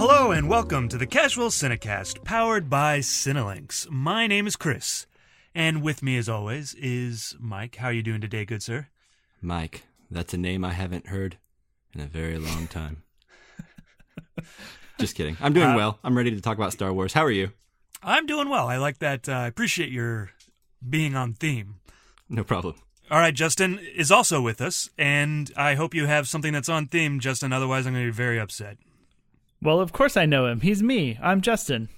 Hello and welcome to the Casual Cinecast, powered by Cinelinx. My name is Chris, and with me as always is Mike. How are you doing today, good sir? Mike, that's a name I haven't heard in a very long time. Just kidding. I'm doing well. I'm ready to talk about Star Wars. How are you? I'm doing well. I like that. I appreciate your being on theme. No problem. All right, Justin is also with us, and I hope you have something that's on theme, Justin. Otherwise, I'm going to be very upset. Well, of course I know him. He's me. I'm Justin.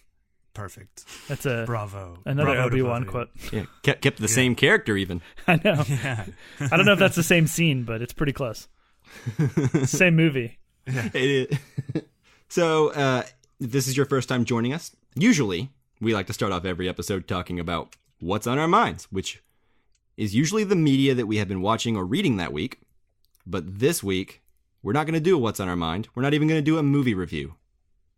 Perfect. That's a bravo. Another bravo Obi-Wan quote. Yeah, kept the same character even. I know. Yeah. I don't know if that's the same scene, but it's pretty close. Same movie. Yeah. It is. So, if this is your first time joining us, usually we like to start off every episode talking about what's on our minds, which is usually the media that we have been watching or reading that week. But this week, we're not going to do a what's on our mind. We're not even going to do a movie review.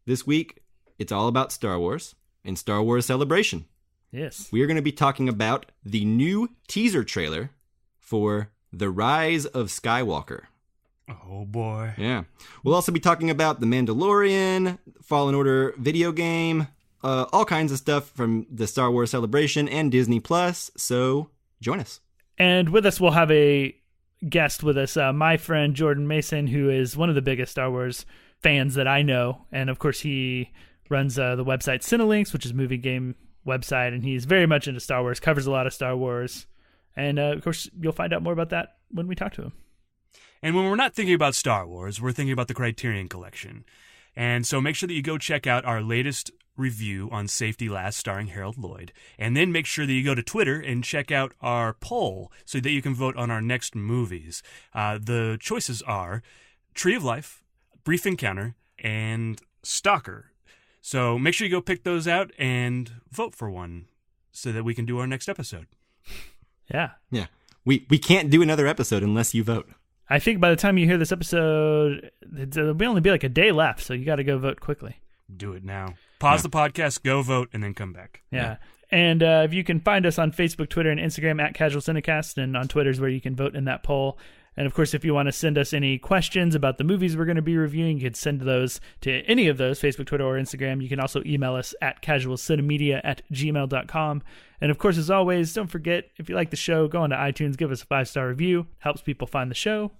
This week, it's all about Star Wars and Star Wars Celebration. Yes. We are going to be talking about the new teaser trailer for The Rise of Skywalker. Oh, boy. Yeah. We'll also be talking about The Mandalorian, Fallen Order video game, all kinds of stuff from the Star Wars Celebration and Disney+. So join us. And with us, we'll have a guest with us, my friend Jordan Maison, who is one of the biggest Star Wars fans that I know. And of course, he runs the website Cinelinx, which is a movie game website. And he's very much into Star Wars, covers a lot of Star Wars. And of course, you'll find out more about that when we talk to him. And when we're not thinking about Star Wars, we're thinking about the Criterion Collection. And so make sure that you go check out our latest review on Safety Last starring Harold Lloyd. And then make sure that you go to Twitter and check out our poll so that you can vote on our next movies. The choices are Tree of Life, Brief Encounter, and Stalker. So make sure you go pick those out and vote for one so that we can do our next episode. Yeah. Yeah. We can't do another episode unless you vote. I think by the time you hear this episode, there'll only be like a day left, so you got to go vote quickly. Do it now. Pause the podcast, go vote, and then come back. Yeah. And if you can find us on Facebook, Twitter, and Instagram at Casual Cinecast, and on Twitter is where you can vote in that poll. And of course, if you want to send us any questions about the movies we're going to be reviewing, you can send those to any of those, Facebook, Twitter, or Instagram. You can also email us at casualcinemedia@gmail.com. And of course, as always, don't forget, if you like the show, go on to iTunes, give us a 5-star review. Helps people find the show.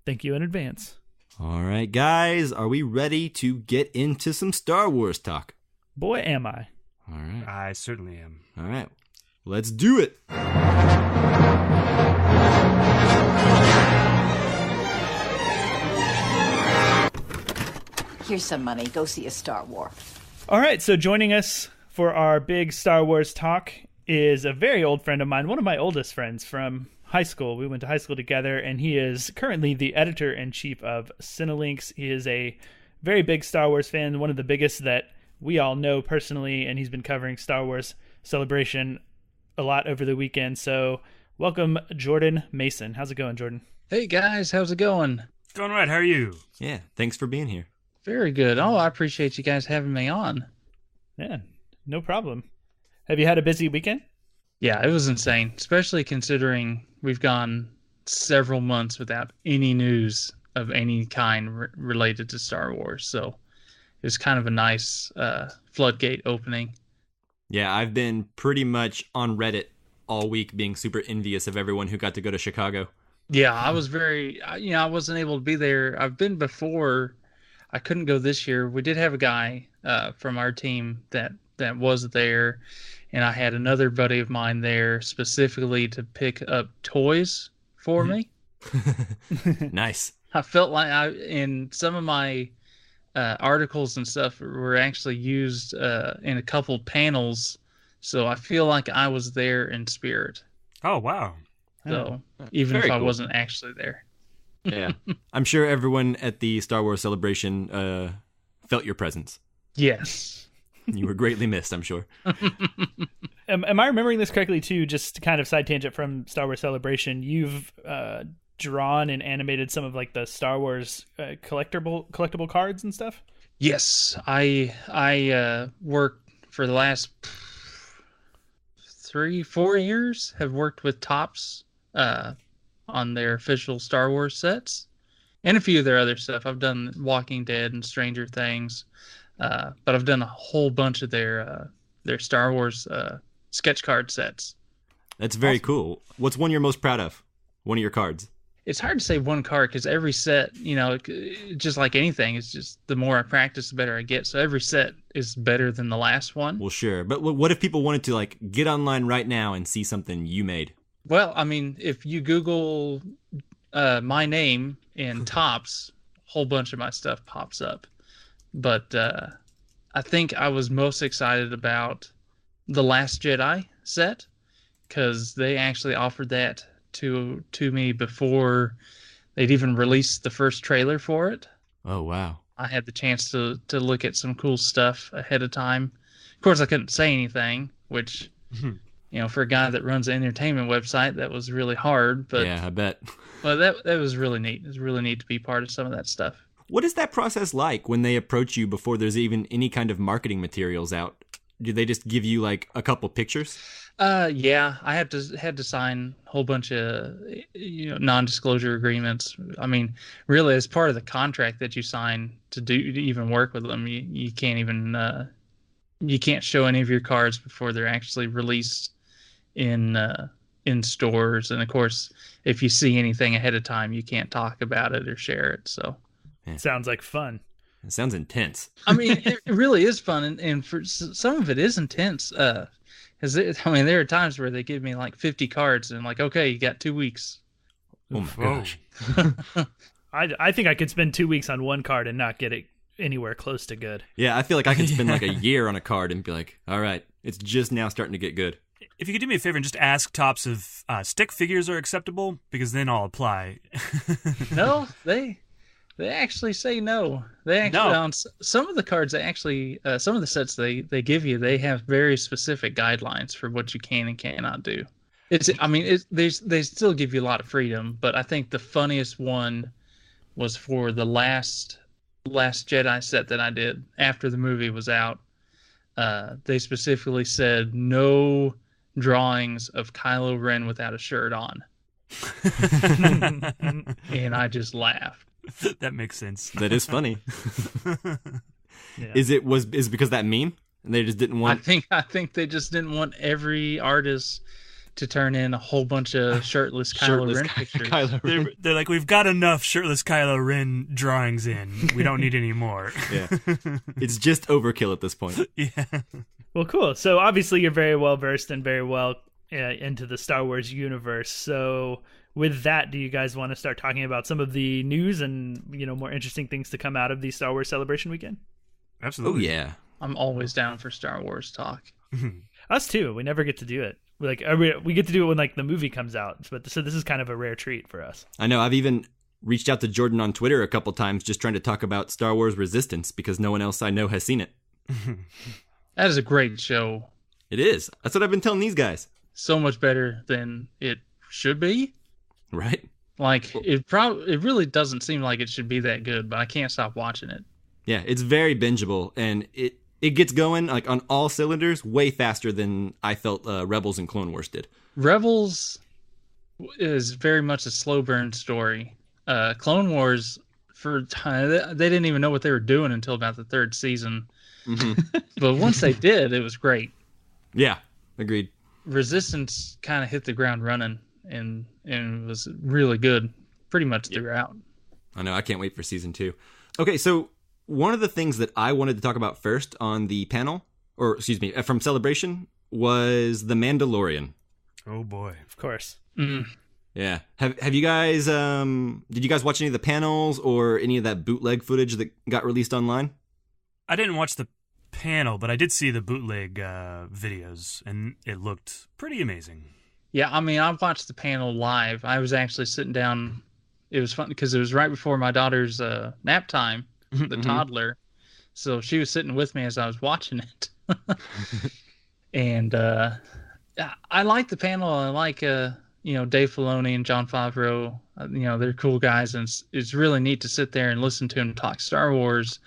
Thank you in advance. All right, guys, are we ready to get into some Star Wars talk? Boy, am I. All right. I certainly am. All right. Let's do it. Here's some money. Go see a Star Wars. All right, so joining us for our big Star Wars talk is a very old friend of mine, one of my oldest friends from high school. We went to high school together, and he is currently the editor-in-chief of Cinelinx. He is a very big Star Wars fan, one of the biggest that we all know personally, and he's been covering Star Wars Celebration a lot over the weekend. So welcome, Jordan Maison. How's it going, Jordan? Hey, guys. How's it going? Going right. How are you? Yeah, thanks for being here. Very good. Oh, I appreciate you guys having me on. Yeah, no problem. Have you had a busy weekend? Yeah, it was insane, especially considering we've gone several months without any news of any kind related to Star Wars. So it was kind of a nice floodgate opening. Yeah, I've been pretty much on Reddit all week being super envious of everyone who got to go to Chicago. Yeah, I was I wasn't able to be there. I've been before. I couldn't go this year. We did have a guy from our team that was there, and I had another buddy of mine there specifically to pick up toys for me. Nice. I felt like in some of my articles and stuff were actually used in a couple panels, so I feel like I was there in spirit. Oh, wow. So even if Very I cool. wasn't actually there. Yeah. I'm sure everyone at the Star Wars Celebration felt your presence. Yes. You were greatly missed, I'm sure. Am I remembering this correctly, too? Just kind of side tangent from Star Wars Celebration. You've drawn and animated some of like the Star Wars collectible cards and stuff? Yes. I worked for the last 3-4 years, have worked with Topps on their official Star Wars sets. and a few of their other stuff. I've done Walking Dead and Stranger Things, but I've done a whole bunch of their Star Wars sketch card sets. That's very cool. What's one you're most proud of? One of your cards? It's hard to say one card because every set, just like anything, it's just the more I practice, the better I get. So every set is better than the last one. Well, sure. But what if people wanted to like get online right now and see something you made? Well, I mean, if you Google my name in tops, a whole bunch of my stuff pops up. But I think I was most excited about the Last Jedi set because they actually offered that to me before they'd even released the first trailer for it. Oh, wow. I had the chance to look at some cool stuff ahead of time. Of course, I couldn't say anything, which, for a guy that runs an entertainment website, that was really hard. But yeah, I bet. But that was really neat. It was really neat to be part of some of that stuff. What is that process like when they approach you before there's even any kind of marketing materials out? Do they just give you like a couple pictures? Yeah, I had to sign a whole bunch of non-disclosure agreements. I mean, really, as part of the contract that you sign to even work with them, you can't even you can't show any of your cards before they're actually released in stores. And of course, if you see anything ahead of time, you can't talk about it or share it. So, sounds like fun. It sounds intense. I mean, it really is fun, and for some of it is intense. Because there are times where they give me like 50 cards, and I'm like, okay, you got 2 weeks. Oh my gosh. I think I could spend 2 weeks on one card and not get it anywhere close to good. Yeah, I feel like I could spend like a year on a card and be like, all right, it's just now starting to get good. If you could do me a favor and just ask Tops if stick figures are acceptable, because then I'll apply. No, they actually say no. They actually on some of the cards. They actually some of the sets they give you. They have very specific guidelines for what you can and cannot do. They still give you a lot of freedom, but I think the funniest one was for the last Jedi set that I did after the movie was out. They specifically said no drawings of Kylo Ren without a shirt on, and I just laughed. That makes sense. That is funny. Yeah. Is it because that meme? And they just didn't want. I think they just didn't want every artist to turn in a whole bunch of shirtless Kylo Ren pictures. Kylo Ren. They're like, we've got enough shirtless Kylo Ren drawings in. We don't need any more. Yeah, it's just overkill at this point. Yeah. Well, cool. So obviously you're very well versed and very well into the Star Wars universe. So with that, do you guys want to start talking about some of the news and more interesting things to come out of the Star Wars Celebration weekend? Absolutely. Oh yeah, I'm always down for Star Wars talk. Us too. We never get to do it. We get to do it when like the movie comes out. So this is kind of a rare treat for us. I know. I've even reached out to Jordan on Twitter a couple times just trying to talk about Star Wars Resistance because no one else I know has seen it. That is a great show. It is. That's what I've been telling these guys. So much better than it should be. Right? Like it really doesn't seem like it should be that good, but I can't stop watching it. Yeah, it's very bingeable, and it gets going like on all cylinders way faster than I felt Rebels and Clone Wars did. Rebels is very much a slow burn story. Clone Wars, for time, they didn't even know what they were doing until about the third season. Mm-hmm. But once they did, it was great. Yeah, agreed. Resistance kind of hit the ground running and was really good pretty much throughout. I know. I can't wait for season 2. Okay, so one of the things that I wanted to talk about first on the panel, or excuse me, from Celebration, was The Mandalorian. Oh boy. Of course. Mm. Yeah. Have you guys, did you guys watch any of the panels or any of that bootleg footage that got released online? I didn't watch the panel, but I did see the bootleg videos, and it looked pretty amazing. Yeah, I mean, I watched the panel live. I was actually sitting down. It was fun because it was right before my daughter's nap time, the toddler. So she was sitting with me as I was watching it. And I like the panel. I like, Dave Filoni and Jon Favreau. They're cool guys, and it's really neat to sit there and listen to them talk Star Wars.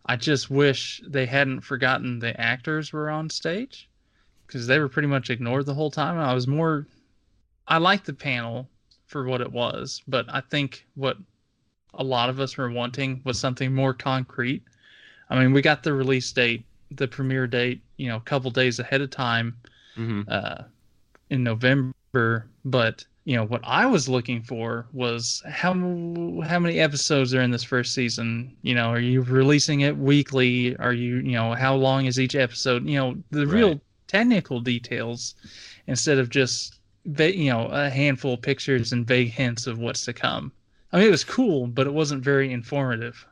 I just wish they hadn't forgotten the actors were on stage because they were pretty much ignored the whole time. I liked the panel for what it was, but I think what a lot of us were wanting was something more concrete. I mean, we got the release date, the premiere date, a couple days ahead of time in November. But, what I was looking for was how many episodes are in this first season? Are you releasing it weekly? Are you, how long is each episode? The real technical details instead of just, a handful of pictures and vague hints of what's to come. I mean, it was cool, but it wasn't very informative.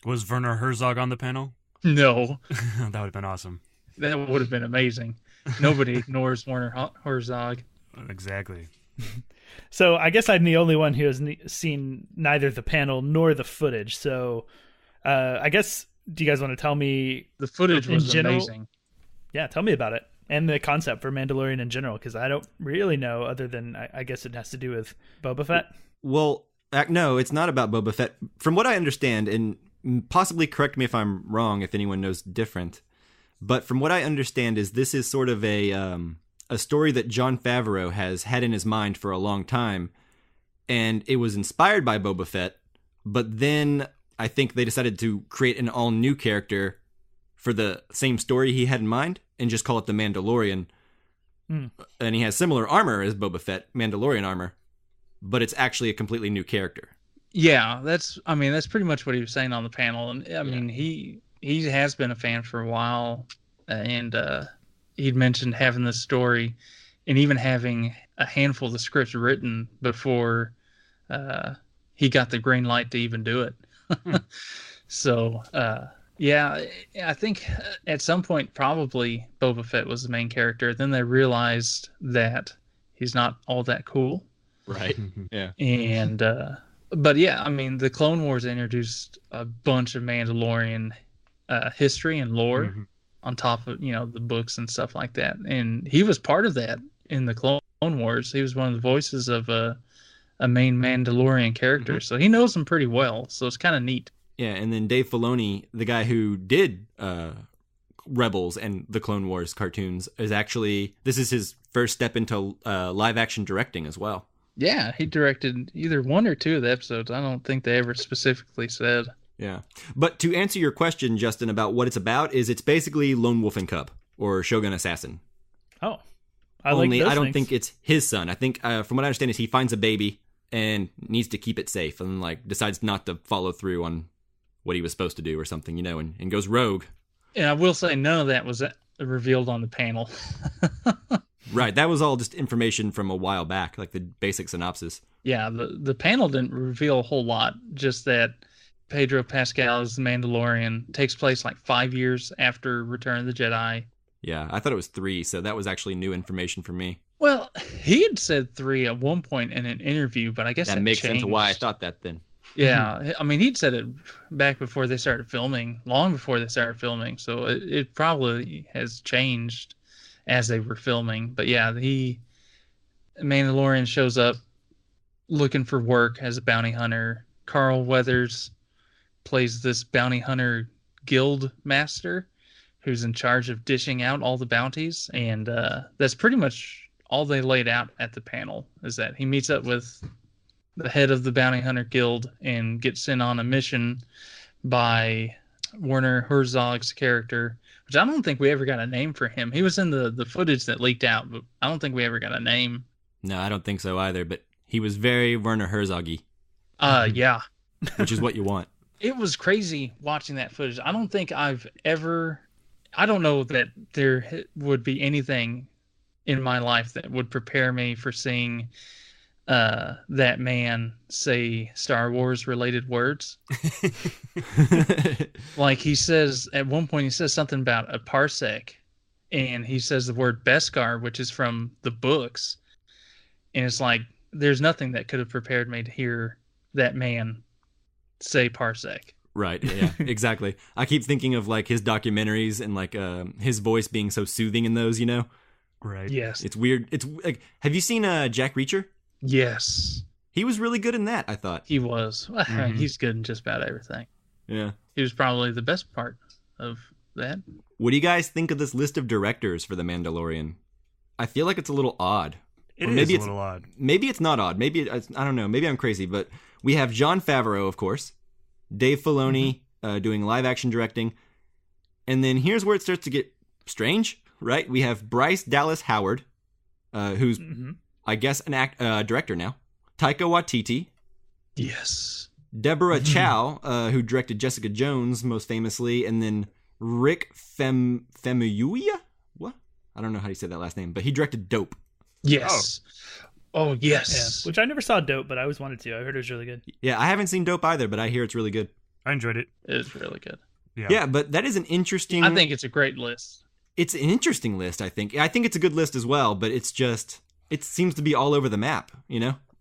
Was Werner Herzog on the panel? No. That would have been awesome. That would have been amazing. Nobody ignores Werner Herzog. Exactly. So I guess I'm the only one who has seen neither the panel nor the footage. So I guess, do you guys want to tell me? The footage was amazing. Yeah, tell me about it. And the concept for Mandalorian in general, because I don't really know other than I guess it has to do with Boba Fett. Well, no, it's not about Boba Fett. From what I understand, and possibly correct me if I'm wrong, if anyone knows different, but from what I understand is this is sort of a story that Jon Favreau has had in his mind for a long time, and it was inspired by Boba Fett, but then I think they decided to create an all-new character for the same story he had in mind and just call it the Mandalorian. And he has similar armor as Boba Fett, Mandalorian armor, but it's actually a completely new character. Yeah, that's pretty much what he was saying on the panel. And I mean, he has been a fan for a while, and he'd mentioned having this story and even having a handful of the scripts written before he got the green light to even do it. So, yeah, I think at some point probably Boba Fett was the main character. Then they realized that he's not all that cool. Right. Yeah. And but yeah, I mean, the Clone Wars introduced a bunch of Mandalorian history and lore on top of the books and stuff like that. And he was part of that in the Clone Wars. He was one of the voices of a main Mandalorian character, so he knows them pretty well. So it's kind of neat. Yeah, and then Dave Filoni, the guy who did Rebels and the Clone Wars cartoons, this is his first step into live action directing as well. Yeah, he directed either one or two of the episodes. I don't think they ever specifically said. Yeah. But to answer your question, Justin, about what it's about, is it's basically Lone Wolf and Cub, or Shogun Assassin. Oh. I don't think it's his son. I think, from what I understand, is he finds a baby and needs to keep it safe and decides not to follow through on what he was supposed to do or something, and goes rogue. And I will say none of that was revealed on the panel. Right, that was all just information from a while back, like the basic synopsis. Yeah, the panel didn't reveal a whole lot, just that Pedro Pascal is the Mandalorian. Takes place 5 years after Return of the Jedi. Yeah, I thought it was 3, so that was actually new information for me. Well, he had said 3 at one point in an interview, but I guess that makes changed. sense why I thought that then. Yeah, I mean, he'd said it back before they started filming, long before they started filming, so it probably has changed as they were filming. But yeah, Mandalorian shows up looking for work as a bounty hunter. Carl Weathers plays this bounty hunter guild master who's in charge of dishing out all the bounties, and that's pretty much all they laid out at the panel, is that he meets up with the head of the bounty hunter guild and gets sent on a mission by Werner Herzog's character, which I don't think we ever got a name for him. He was in the footage that leaked out, but I don't think we ever got a name. No, I don't think so either, but he was very Werner Herzog-y. Yeah. Which is what you want. It was crazy watching that footage. I don't know that there would be anything in my life that would prepare me for seeing that man say Star Wars related words. He says at one point, he says something about a parsec, and he says the word Beskar, which is from the books. And it's there's nothing that could have prepared me to hear that man say parsec. Right. Yeah, exactly. I keep thinking of his documentaries and his voice being so soothing in those, Right. Yes. It's weird. It's have you seen Jack Reacher? Yes. He was really good in that, I thought. He was. He's good in just about everything. Yeah. He was probably the best part of that. What do you guys think of this list of directors for The Mandalorian? I feel like it's a little odd. It Or is maybe a it's little odd. Maybe it's not odd. Maybe I don't know. Maybe I'm crazy, but we have Jon Favreau, of course, Dave Filoni doing live action directing, and then here's where it starts to get strange, right? We have Bryce Dallas Howard, who's I guess an director now. Taika Waititi, Yes. Deborah Chow, who directed Jessica Jones most famously, and then Rick Famuyiwa? What? I don't know how you say that last name, but he directed Dope. Yes. Oh, Yeah, yes. which I never saw Dope, but I always wanted to. I heard it was really good. Yeah, I haven't seen Dope either, but I hear it's really good. I enjoyed it. It is really good. Yeah, but that is an interesting... I think it's a great list. It's an interesting list, I think. I think it's a good list as well, but it's just... It seems to be all over the map,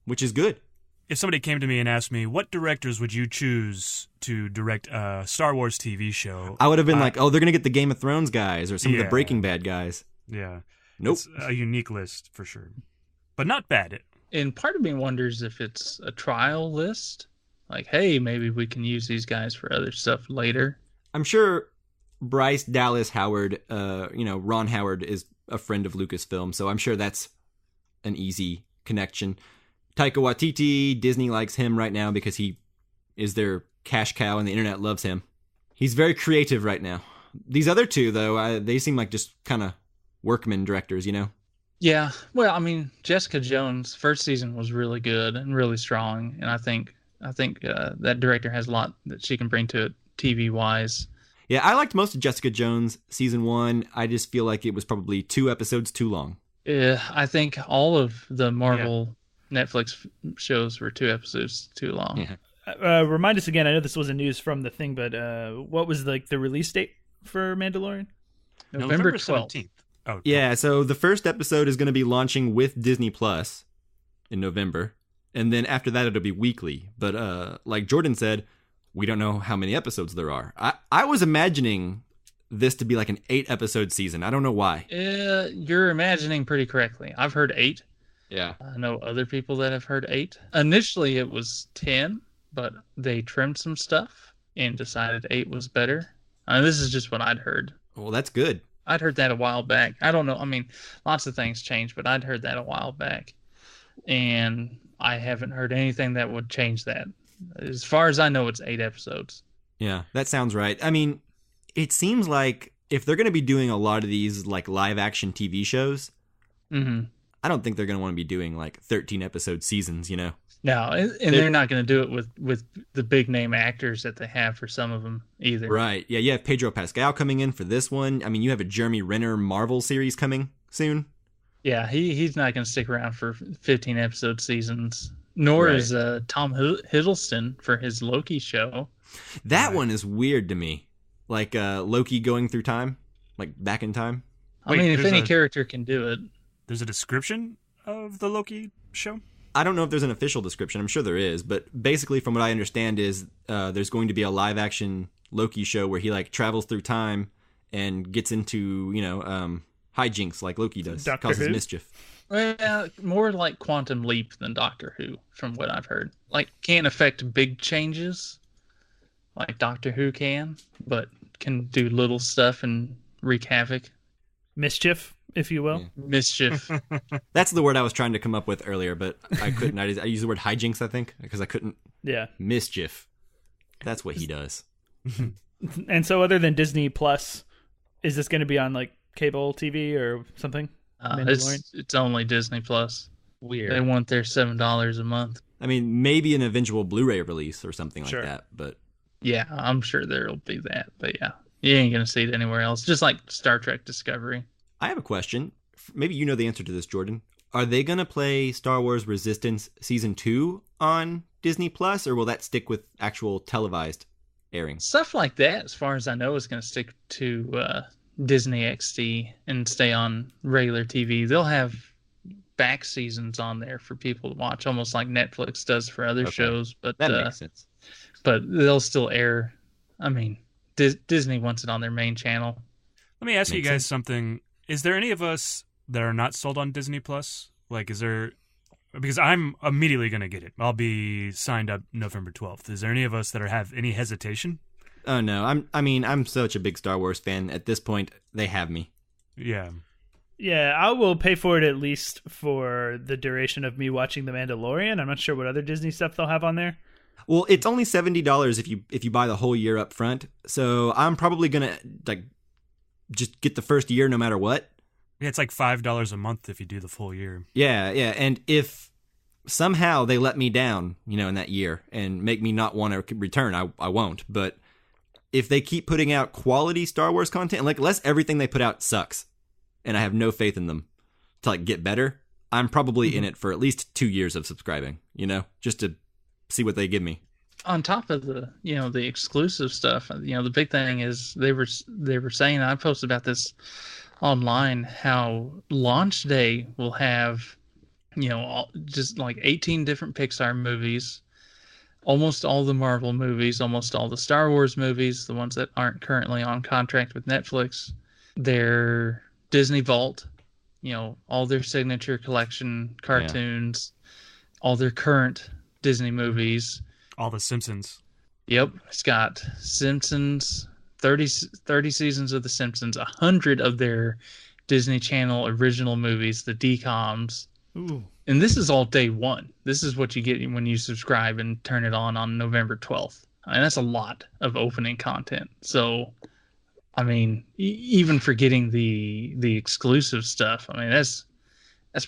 which is good. If somebody came to me and asked me, what directors would you choose to direct a Star Wars TV show? I would have been like, they're going to get the Game of Thrones guys or some of the Yeah. Breaking Bad guys. Yeah. Nope. It's a unique list for sure. But not bad. And part of me wonders if it's a trial list. Like, hey, maybe we can use these guys for other stuff later. I'm sure Bryce Dallas Howard, Ron Howard is a friend of Lucasfilm, so I'm sure that's an easy connection. Taika Waititi, Disney likes him right now because he is their cash cow and the internet loves him. He's very creative right now. These other two, though, they seem like just kind of workman directors, Yeah. Well, I mean, Jessica Jones' first season was really good and really strong. And I think that director has a lot that she can bring to it TV-wise. Yeah, I liked most of Jessica Jones season 1. I just feel like it was probably 2 episodes too long. I think all of the Marvel Netflix shows were 2 episodes too long. Yeah. Remind us again. I know this wasn't news from the thing, but what was the release date for Mandalorian? November 12th. 17th. Oh, Yeah, so the first episode is going to be launching with Disney Plus in November, and then after that it'll be weekly. But like Jordan said, we don't know how many episodes there are. I was imagining this to be like an 8-episode season. I don't know why. You're imagining pretty correctly. I've heard 8. Yeah. I know other people that have heard 8. Initially, it was 10, but they trimmed some stuff and decided 8 was better. This is just what I'd heard. Well, that's good. I'd heard that a while back. I don't know. I mean, lots of things change, but I'd heard that a while back. And I haven't heard anything that would change that. As far as I know, it's 8 episodes. Yeah, that sounds right. I mean, it seems like if they're going to be doing a lot of these like live action TV shows, I don't think they're going to want to be doing like 13-episode seasons, No, and they're not going to do it with the big name actors that they have for some of them either. Right. Yeah, you have Pedro Pascal coming in for this one. I mean, you have a Jeremy Renner Marvel series coming soon. Yeah, he's not going to stick around for 15-episode seasons. Nor Right. is Tom Hiddleston for his Loki show. That one is weird to me. Like Loki going through time, like back in time. I mean, if there's any character can do it. There's a description of the Loki show? I don't know if there's an official description. I'm sure there is, but basically, from what I understand, is there's going to be a live action Loki show where he like travels through time and gets into hijinks like Loki does, Doctor causes Who? mischief. Well, more like Quantum Leap than Doctor Who, from what I've heard. Like, can't affect big changes like Doctor Who can, but can do little stuff and wreak havoc. Mischief, if you will. Mischief. That's the word I was trying to come up with earlier, but I couldn't. I used the word hijinks, I think, because I couldn't. Yeah. Mischief. That's what he does. And so, other than Disney Plus, is this going to be on like cable TV or something? Mandalorian? It's only Disney Plus. Weird. They want their $7 a month. I mean, maybe an eventual Blu-ray release or something like Sure. that, but Yeah, I'm sure there'll be that. But yeah, you ain't going to see it anywhere else. Just like Star Trek Discovery. I have a question. Maybe you know the answer to this, Jordan. Are they going to play Star Wars Resistance Season 2 on Disney Plus, or will that stick with actual televised airings? Stuff like that, as far as I know, is going to stick to Disney XD and stay on regular TV. They'll have back seasons on there for people to watch, almost like Netflix does for other Okay. shows. But That makes sense. But they'll still air. I mean, Disney wants it on their main channel. Let me ask you Makes guys sense. something. Is there any of us that are not sold on Disney Plus? Like, is there... Because I'm immediately going to get it. I'll be signed up November 12th. Is there any of us that have any hesitation? Oh, no. I'm such a big Star Wars fan. At this point, they have me. Yeah. Yeah, I will pay for it at least for the duration of me watching The Mandalorian. I'm not sure what other Disney stuff they'll have on there. Well, it's only $70 if you buy the whole year up front. So I'm probably gonna just get the first year no matter what. Yeah, it's like $5 a month if you do the full year. Yeah. And if somehow they let me down, in that year and make me not want to return, I won't. But if they keep putting out quality Star Wars content, and unless everything they put out sucks, and I have no faith in them to get better, I'm probably in it for at least 2 years of subscribing, just to see what they give me. On top of the exclusive stuff, the big thing is they were saying, I posted about this online, how launch day will have, just 18 different Pixar movies, almost all the Marvel movies, almost all the Star Wars movies, the ones that aren't currently on contract with Netflix, their Disney Vault, all their signature collection cartoons, all their current Disney movies. All the Simpsons. Yep. It's got Simpsons, 30 seasons of The Simpsons, 100 of their Disney Channel original movies, the DCOMs. Ooh. And this is all day one. This is what you get when you subscribe and turn it on November 12th. And that's a lot of opening content. So, I mean, even for getting the exclusive stuff, I mean, that's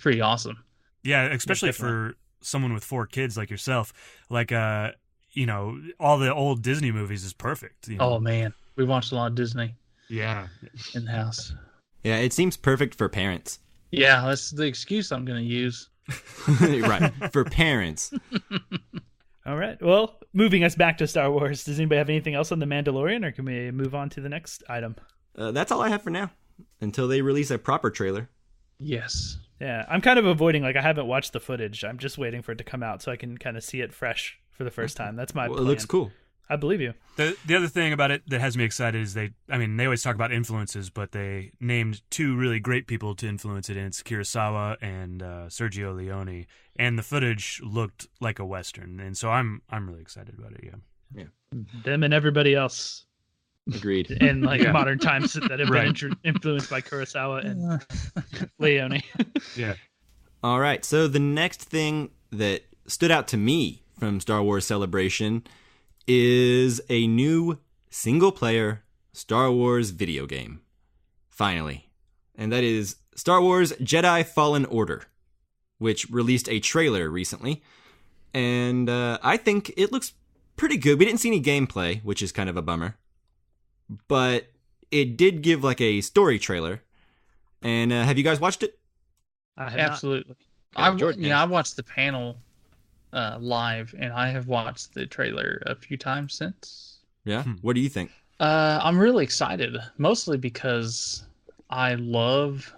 pretty awesome. Yeah, especially for someone with 4 kids like yourself. All the old Disney movies is perfect. Oh, man. We watched a lot of Disney. Yeah. In the house. Yeah, it seems perfect for parents. Yeah, that's the excuse I'm going to use. Right, for parents. All right. Well, moving us back to Star Wars, does anybody have anything else on The Mandalorian, or can we move on to the next item? That's all I have for now, until they release a proper trailer. Yes. Yeah, I'm kind of avoiding, I haven't watched the footage. I'm just waiting for it to come out so I can kind of see it fresh for the first time. That's my plan. It looks cool. I believe you. The other thing about it that has me excited is they always talk about influences, but they named 2 really great people to influence it, and it's Kurosawa and Sergio Leone, and the footage looked like a Western, and so I'm really excited about it, Yeah. Them and everybody else. Agreed. In modern times that have been influenced by Kurosawa and Leone. Yeah. All right, so the next thing that stood out to me from Star Wars Celebration is a new single-player Star Wars video game. Finally. And that is Star Wars Jedi Fallen Order, which released a trailer recently. And I think it looks pretty good. We didn't see any gameplay, which is kind of a bummer. But it did give a story trailer. And have you guys watched it? I have Absolutely. I watched the panel live, and I have watched the trailer a few times since. Yeah? What do you think? I'm really excited, mostly because I love,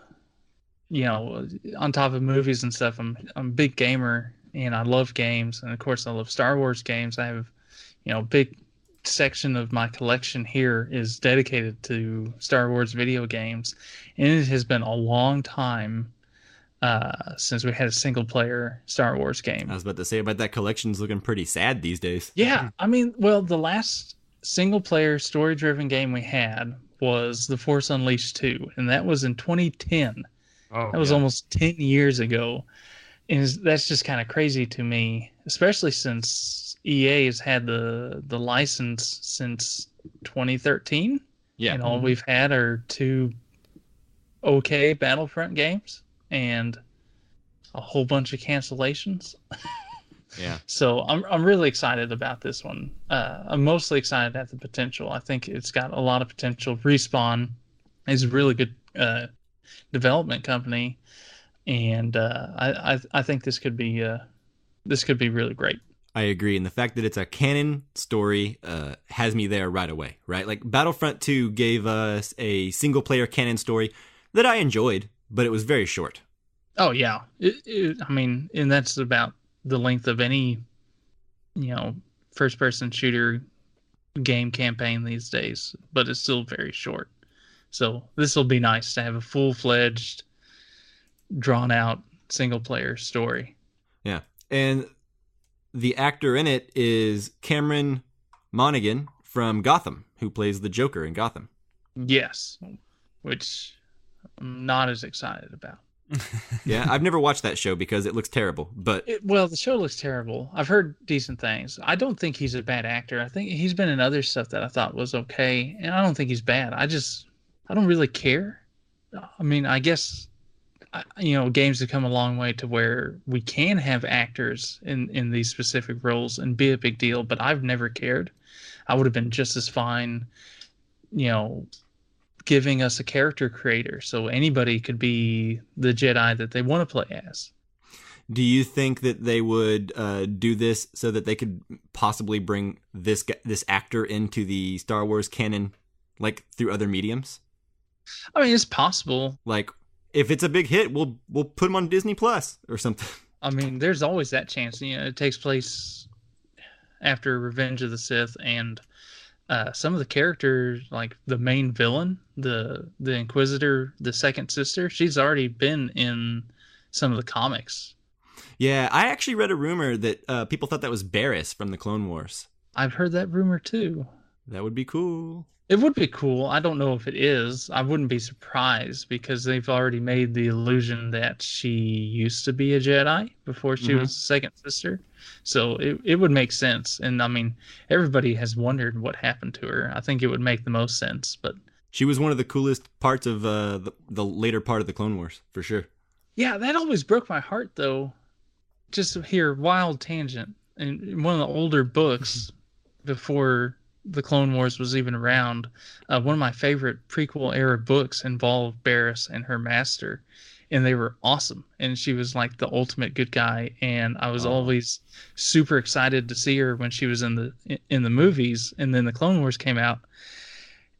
on top of movies and stuff, I'm a big gamer, and I love games, and of course I love Star Wars games. I have, a big section of my collection here is dedicated to Star Wars video games, and it has been a long time since we had a single-player Star Wars game. I was about to say about that collection's looking pretty sad these days. Yeah, I mean, the last single-player story-driven game we had was The Force Unleashed 2, and that was in 2010. Oh, that was almost 10 years ago. And that's just kind of crazy to me, especially since EA has had the license since 2013. Yeah. We've had our 2 okay Battlefront games and a whole bunch of cancellations. Yeah. So I'm really excited about this one. I'm mostly excited at the potential. I think it's got a lot of potential. Respawn is a really good development company, and I think this could be really great. I agree, and the fact that it's a canon story has me there right away. Right, Battlefront 2 gave us a single player canon story that I enjoyed, but it was very short. Oh yeah, I mean, and that's about the length of any, first-person shooter game campaign these days, but it's still very short. So this will be nice to have a full-fledged, drawn-out single-player story. Yeah, and the actor in it is Cameron Monaghan from Gotham, who plays the Joker in Gotham. Yes, which I'm not as excited about. Yeah, I've never watched that show because it looks terrible. But Well, the show looks terrible. I've heard decent things. I don't think he's a bad actor. I think he's been in other stuff that I thought was okay, and I don't think he's bad. I don't really care. I mean, I guess games have come a long way to where we can have actors in these specific roles and be a big deal, but I've never cared. I would have been just as fine, giving us a character creator so anybody could be the Jedi that they want to play as. do you think that they would do this so that they could possibly bring this actor into the Star Wars canon, like through other mediums? I mean, it's possible. Like, if it's a big hit, we'll put him on Disney Plus or something. I mean, there's always that chance. It takes place after Revenge of the Sith, and some of the characters, like the main villain, the Inquisitor, the second sister, she's already been in some of the comics. Yeah, I actually read a rumor that people thought that was Barriss from the Clone Wars. I've heard that rumor too. That would be cool. It would be cool. I don't know if it is. I wouldn't be surprised because they've already made the illusion that she used to be a Jedi before she was the second sister. So it would make sense. And I mean, everybody has wondered what happened to her. I think it would make the most sense. But She was one of the coolest parts of the later part of the Clone Wars, for sure. yeah, that always broke my heart, though. Just here, wild tangent. In one of the older books, before the Clone Wars was even around, one of my favorite prequel era books involved Barriss and her master, and they were awesome. And she was like the ultimate good guy, and I was always super excited to see her when she was in the movies. And then the Clone Wars came out,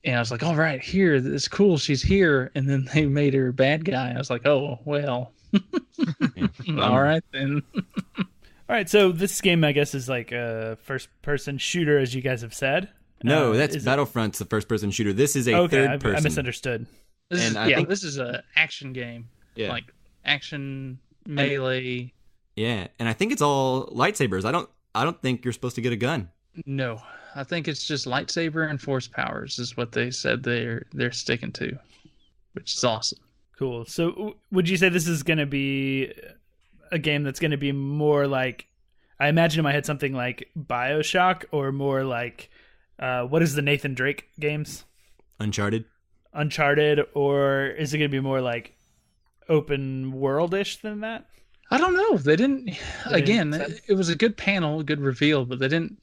and I was like, all right, here, it's cool, she's here. And then they made her a bad guy. I was like, oh well. All right then. All right, so this game, I guess, is like a first-person shooter, as you guys have said. No, that's Battlefront's the first-person shooter. This is a third person. I misunderstood. This is an action game. Yeah. Like action melee. Yeah, and I think it's all lightsabers. I don't think you're supposed to get a gun. No, I think it's just lightsaber and force powers is what they said they're sticking to, which is awesome. Cool. So would you say this is going to be a game that's going to be more like, I imagine in my head something like BioShock, or more like, what is the Nathan Drake games? Uncharted, or is it going to be more like open world-ish than that? I don't know. They didn't. It was a good panel, a good reveal, but they didn't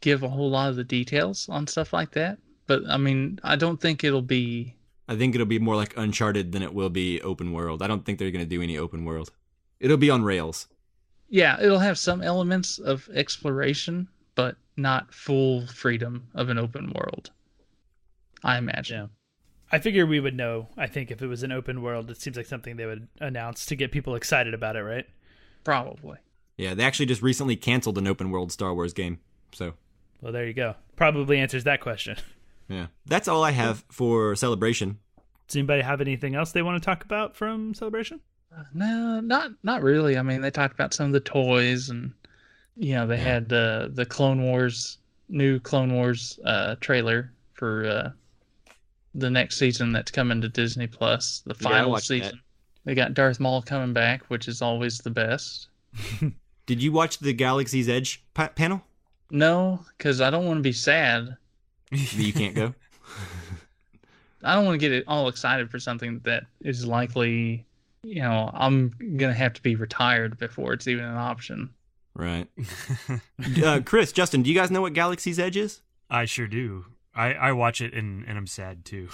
give a whole lot of the details on stuff like that. But I mean, I don't think it'll be. I think it'll be more like Uncharted than it will be open world. I don't think they're going to do any open world. It'll be on rails. Yeah, it'll have some elements of exploration, but not full freedom of an open world, I imagine. Yeah. I figure we would know, I think, if it was an open world. It seems like something they would announce to get people excited about it, right? Probably. Yeah, they actually just recently canceled an open world Star Wars game. So, well, there you go. Probably answers that question. yeah. That's all I have for Celebration. Does anybody have anything else they want to talk about from Celebration? No, not really. I mean, they talked about some of the toys, and they had the Clone Wars, new Clone Wars trailer for the next season that's coming to Disney Plus, the final season. That. They got Darth Maul coming back, which is always the best. Did you watch the Galaxy's Edge panel? No, because I don't want to be sad. You can't go? I don't want to get all excited for something that is likely, I'm going to have to be retired before it's even an option. Right. Chris, Justin, do you guys know what Galaxy's Edge is? I sure do. I watch it and I'm sad too.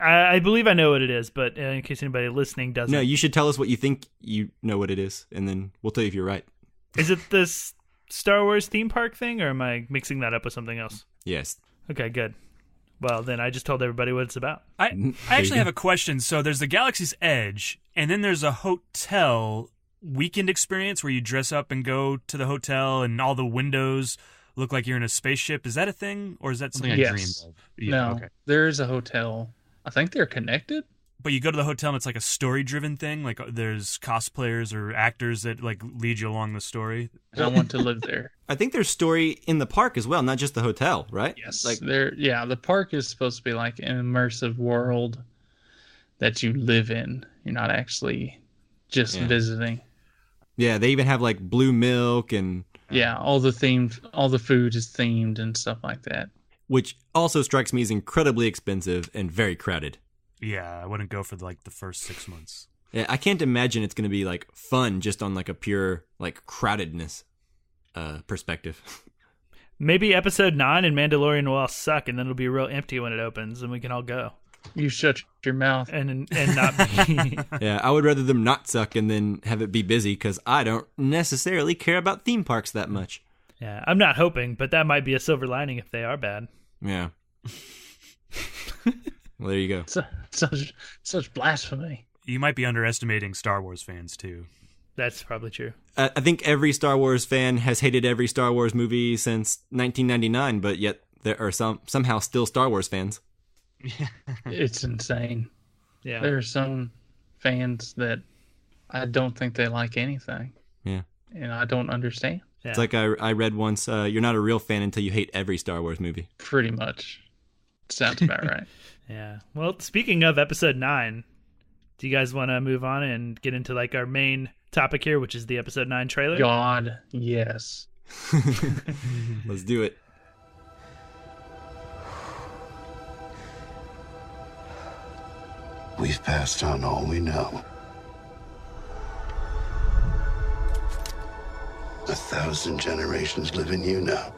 I believe I know what it is, but in case anybody listening doesn't. No, you should tell us what you think you know what it is, and then we'll tell you if you're right. Is it this Star Wars theme park thing, or am I mixing that up with something else? Yes. Okay, good. Well, then I just told everybody what it's about. I actually have a question. So there's the Galaxy's Edge, and then there's a hotel weekend experience where you dress up and go to the hotel, and all the windows look like you're in a spaceship. Is that a thing, or is that something I dreamed of? Yeah, no, okay. There is a hotel. I think they're connected. But you go to the hotel and it's like a story-driven thing. Like there's cosplayers or actors that like lead you along the story. I want to live there. I think there's story in the park as well, not just the hotel, right? Yes. The park is supposed to be like an immersive world. that you live in. You're not actually just visiting. Yeah, they even have like blue milk and all the food is themed and stuff like that. Which also strikes me as incredibly expensive and very crowded. Yeah, I wouldn't go for like the first 6 months. Yeah, I can't imagine it's going to be like fun just on like a pure like crowdedness perspective. Maybe episode 9 and Mandalorian will all suck, and then it'll be real empty when it opens, and we can all go. You shut your mouth and not be. Yeah, I would rather them not suck and then have it be busy because I don't necessarily care about theme parks that much. Yeah, I'm not hoping, but that might be a silver lining if they are bad. Yeah. Well, there you go. Such blasphemy. You might be underestimating Star Wars fans, too. That's probably true. I think every Star Wars fan has hated every Star Wars movie since 1999, but yet there are somehow still Star Wars fans. It's insane. Yeah. There are some fans that I don't think they like anything. Yeah. And I don't understand. Yeah. It's like I read once, you're not a real fan until you hate every Star Wars movie. Pretty much. Sounds about right. Yeah. Well, speaking of episode 9, do you guys want to move on and get into like our main topic here, which is the episode 9 trailer? God, yes. Let's do it. We've passed on all we know. 1,000 generations live in you now.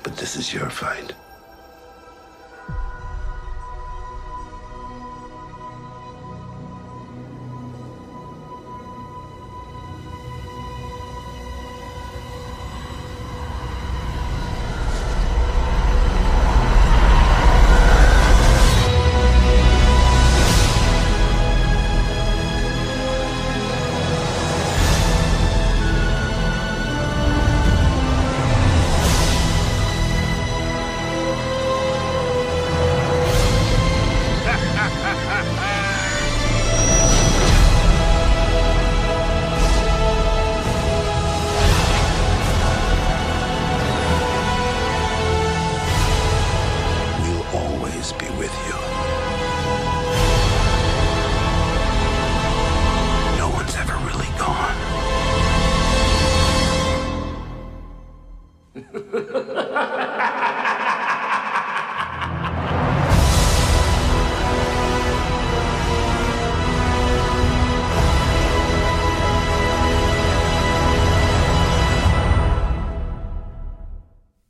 But this is your fight.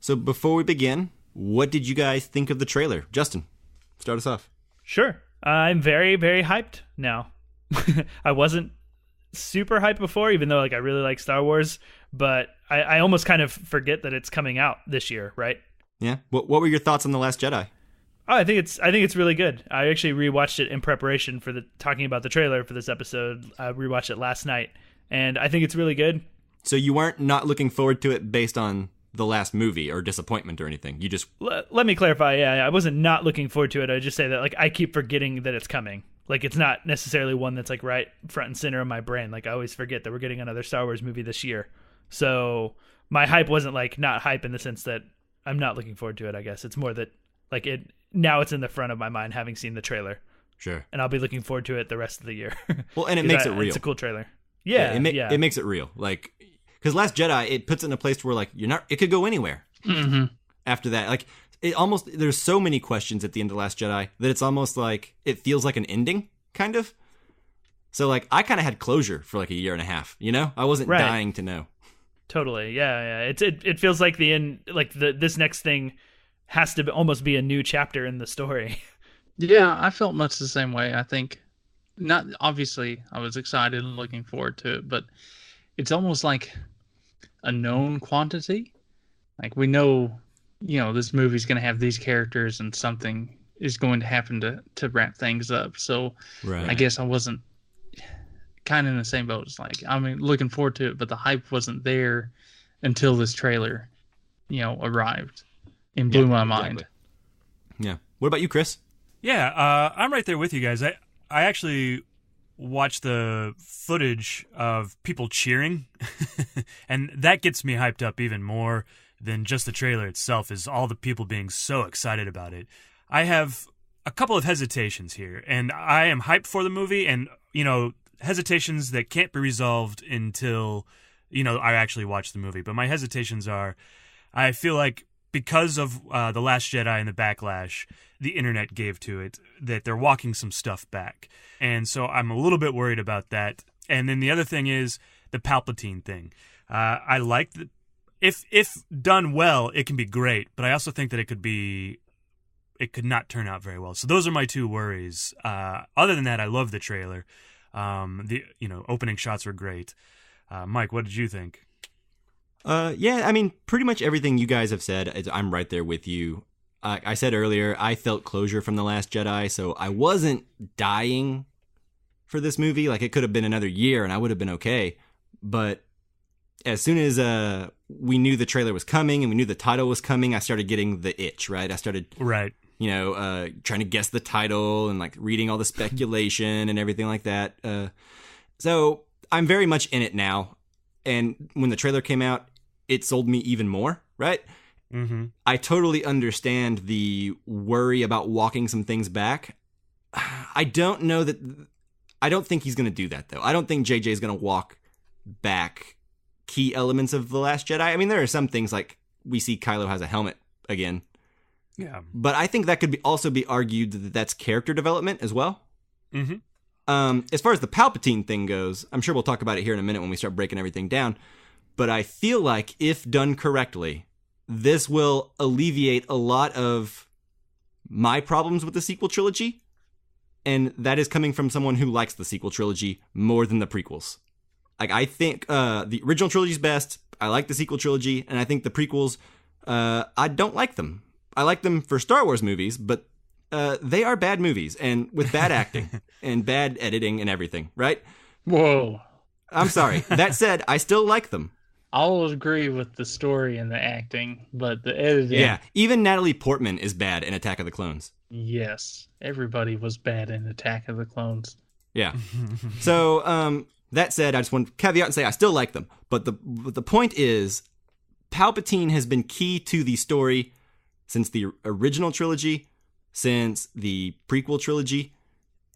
So before we begin, what did you guys think of the trailer? Justin, start us off. Sure. I'm very, very hyped now. I wasn't super hyped before, even though like I really like Star Wars, but I almost kind of forget that it's coming out this year, right? Yeah. What were your thoughts on The Last Jedi? Oh, I think it's really good. I actually rewatched it in preparation for talking about the trailer for this episode. I rewatched it last night, and I think it's really good. So you weren't not looking forward to it based on the last movie or disappointment or anything. You just let me clarify. Yeah, I wasn't not looking forward to it. I just say that like I keep forgetting that it's coming. Like it's not necessarily one that's like right front and center in my brain. Like I always forget that we're getting another Star Wars movie this year. So my hype wasn't like not hype in the sense that I'm not looking forward to it. I guess it's more that like it now it's in the front of my mind having seen the trailer. Sure. And I'll be looking forward to it the rest of the year. Well, and it makes it real. It's a cool trailer. Yeah, it makes it real. Like because Last Jedi, it puts it in a place where like it could go anywhere. Mm-hmm. After that, like it almost there's so many questions at the end of Last Jedi that it's almost like it feels like an ending, kind of. So like I kind of had closure for like a year and a half. I wasn't dying to know. Totally, yeah. It feels like the end. Like this next thing has to almost be a new chapter in the story. Yeah, I felt much the same way. I think not obviously I was excited and looking forward to it, but it's almost like a known quantity. Like we know, this movie's going to have these characters and something is going to happen to wrap things up. So right. I guess I wasn't kind of in the same boat. It's like, looking forward to it, but the hype wasn't there until this trailer, arrived and blew my mind. Exactly. Yeah. What about you, Chris? Yeah, I'm right there with you guys. I actually watched the footage of people cheering, and that gets me hyped up even more than just the trailer itself is all the people being so excited about it. I have a couple of hesitations here, and I am hyped for the movie, and, hesitations that can't be resolved until, I actually watch the movie. But my hesitations are, I feel like because of The Last Jedi and the backlash the internet gave to it, that they're walking some stuff back. And so I'm a little bit worried about that. And then the other thing is the Palpatine thing. I like that if done well, it can be great, but I also think that it could not turn out very well. So those are my two worries. Other than that, I love the trailer. The opening shots were great. Mike, what did you think? Yeah, I mean, pretty much everything you guys have said, I'm right there with you. I said earlier, I felt closure from The Last Jedi, so I wasn't dying for this movie. Like, it could have been another year and I would have been okay. But as soon as we knew the trailer was coming and we knew the title was coming, I started getting the itch, right? I started, right, trying to guess the title and like reading all the speculation and everything like that. So I'm very much in it now. And when the trailer came out, it sold me even more, right? Mm-hmm. I totally understand the worry about walking some things back. I don't think he's going to do that, though. I don't think JJ is going to walk back key elements of The Last Jedi. I mean, there are some things like we see Kylo has a helmet again. Yeah. But I think that could also be argued that that's character development as well. Mm-hmm. As far as the Palpatine thing goes, I'm sure we'll talk about it here in a minute when we start breaking everything down. But I feel like if done correctly, this will alleviate a lot of my problems with the sequel trilogy. And that is coming from someone who likes the sequel trilogy more than the prequels. Like, I think the original trilogy is best. I like the sequel trilogy. And I think the prequels, I don't like them. I like them for Star Wars movies, but they are bad movies and with bad acting and bad editing and everything, right? Whoa. I'm sorry. That said, I still like them. I'll agree with the story and the acting, but the editing... Yeah, even Natalie Portman is bad in Attack of the Clones. Yes, everybody was bad in Attack of the Clones. Yeah. So, that said, I just want to caveat and say I still like them. But the point is, Palpatine has been key to the story since the original trilogy, since the prequel trilogy,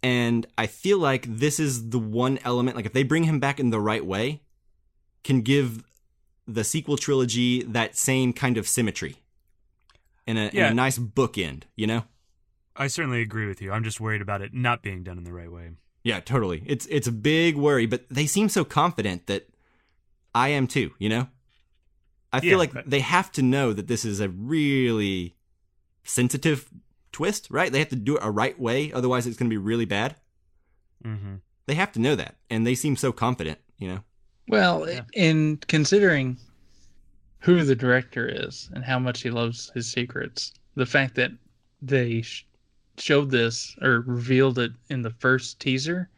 and I feel like this is the one element, like if they bring him back in the right way, can give the sequel trilogy that same kind of symmetry in a nice bookend, I certainly agree with you. I'm just worried about it not being done in the right way. Yeah, totally. It's a big worry, but they seem so confident that I am too, I feel like they have to know that this is a really sensitive twist, right? They have to do it a right way, otherwise it's going to be really bad. Mm-hmm. They have to know that, and they seem so confident, Well, in considering who the director is and how much he loves his secrets, the fact that they showed this or revealed it in the first teaser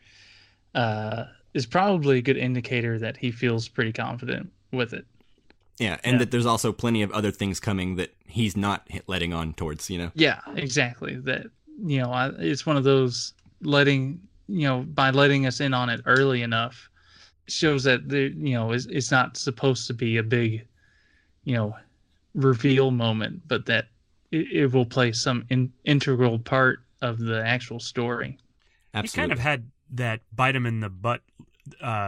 is probably a good indicator that he feels pretty confident with it. Yeah, and that there's also plenty of other things coming that he's not letting on towards, Yeah, exactly. That, it's one of those by letting us in on it early enough, shows that it's not supposed to be a big, reveal moment, but that it will play some integral part of the actual story. Absolutely. He kind of had that bite him in the butt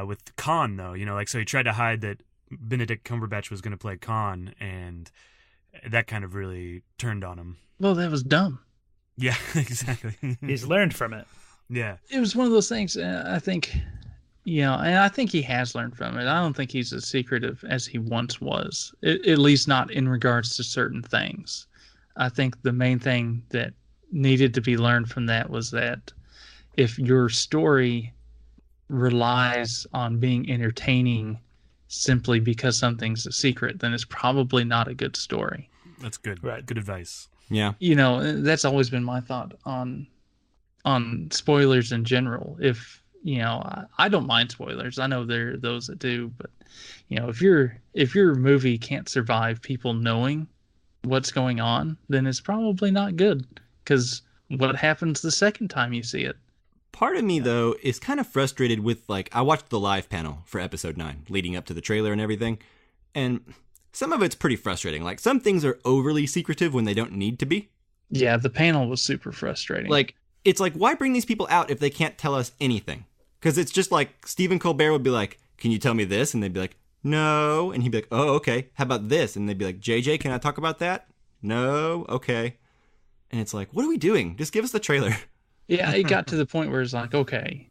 with Khan, though. So he tried to hide that Benedict Cumberbatch was going to play Khan, and that kind of really turned on him. Well, that was dumb. Yeah, exactly. He's learned from it. Yeah. It was one of those things, I think, and I think he has learned from it. I don't think he's as secretive as he once was, at least not in regards to certain things. I think the main thing that needed to be learned from that was that if your story relies on being entertaining simply because something's a secret, then it's probably not a good story. That's good. Right. Good advice. Yeah. That's always been my thought on spoilers in general. If, I don't mind spoilers. I know there are those that do, but if your movie can't survive people knowing what's going on, then it's probably not good, because what happens the second time you see it? Part of me, though, is kind of frustrated with, I watched the live panel for episode 9 leading up to the trailer and everything. And some of it's pretty frustrating. Like, some things are overly secretive when they don't need to be. Yeah, the panel was super frustrating. Like, it's like, why bring these people out if they can't tell us anything? Because it's just like Stephen Colbert would be like, can you tell me this? And they'd be like, no. And he'd be like, oh, okay. How about this? And they'd be like, JJ, can I talk about that? No. Okay. And it's like, what are we doing? Just give us the trailer. Yeah, it got to the point where it's like, okay,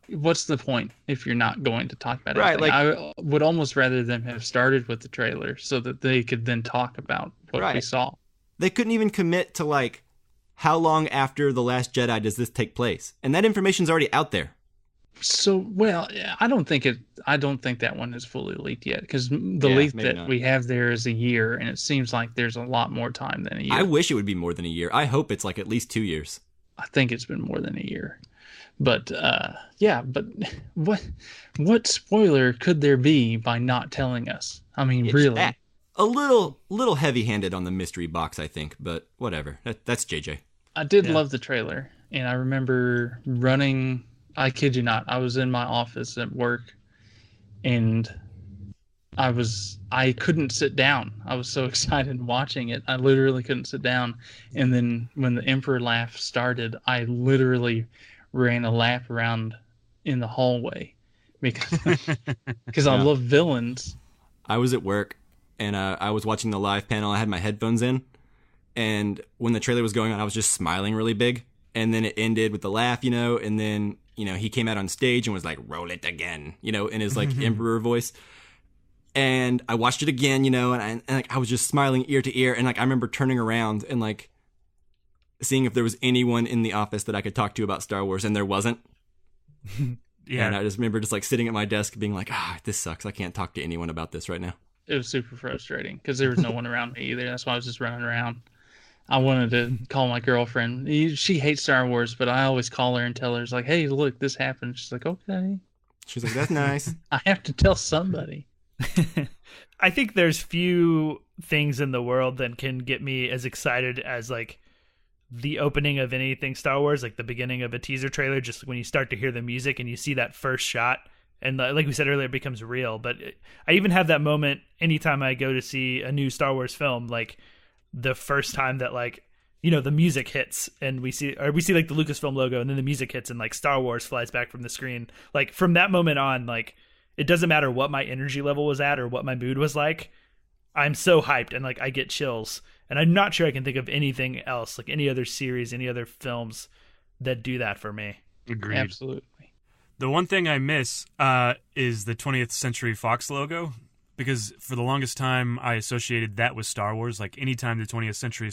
what's the point if you're not going to talk about it? Right, like, I would almost rather them have started with the trailer so that they could then talk about what we saw. They couldn't even commit to, like, how long after The Last Jedi does this take place? And that information's already out there. So, well, I don't think that one is fully leaked yet, because the leak that we have there is a year, and it seems like there's a lot more time than a year. I wish it would be more than a year. I hope it's like at least 2 years. I think it's been more than a year. But but what spoiler could there be by not telling us? I mean, really. A little heavy-handed on the mystery box, I think, but whatever. That's JJ. I did love the trailer, and I remember running. I kid you not, I was in my office at work, and I couldn't sit down. I was so excited watching it. I literally couldn't sit down. And then when the Emperor laugh started, I literally ran a lap around in the hallway because I love villains. I was at work, and I was watching the live panel. I had my headphones in, and when the trailer was going on, I was just smiling really big. And then it ended with the laugh, and then, he came out on stage and was like, roll it again, in his like Emperor voice. And I watched it again, and I was just smiling ear to ear. And like, I remember turning around and like seeing if there was anyone in the office that I could talk to about Star Wars, and there wasn't. Yeah. And I just remember just like sitting at my desk being like, this sucks. I can't talk to anyone about this right now. It was super frustrating because there was no one around me either. That's why I was just running around. I wanted to call my girlfriend. She hates Star Wars, but I always call her and tell her, it's like, hey, look, this happened. She's like, okay. She's like, that's nice. I have to tell somebody. I think there's few things in the world that can get me as excited as like the opening of anything Star Wars, like the beginning of a teaser trailer, just when you start to hear the music and you see that first shot. And like we said earlier, it becomes real. But I even have that moment anytime I go to see a new Star Wars film, like the first time that like, the music hits and we see like the Lucasfilm logo, and then the music hits and like Star Wars flies back from the screen. Like from that moment on, like it doesn't matter what my energy level was at or what my mood was like. I'm so hyped and like I get chills, and I'm not sure I can think of anything else, like any other series, any other films that do that for me. Agreed. Absolutely. The one thing I miss is the 20th Century Fox logo, because for the longest time I associated that with Star Wars. Like anytime the 20th Century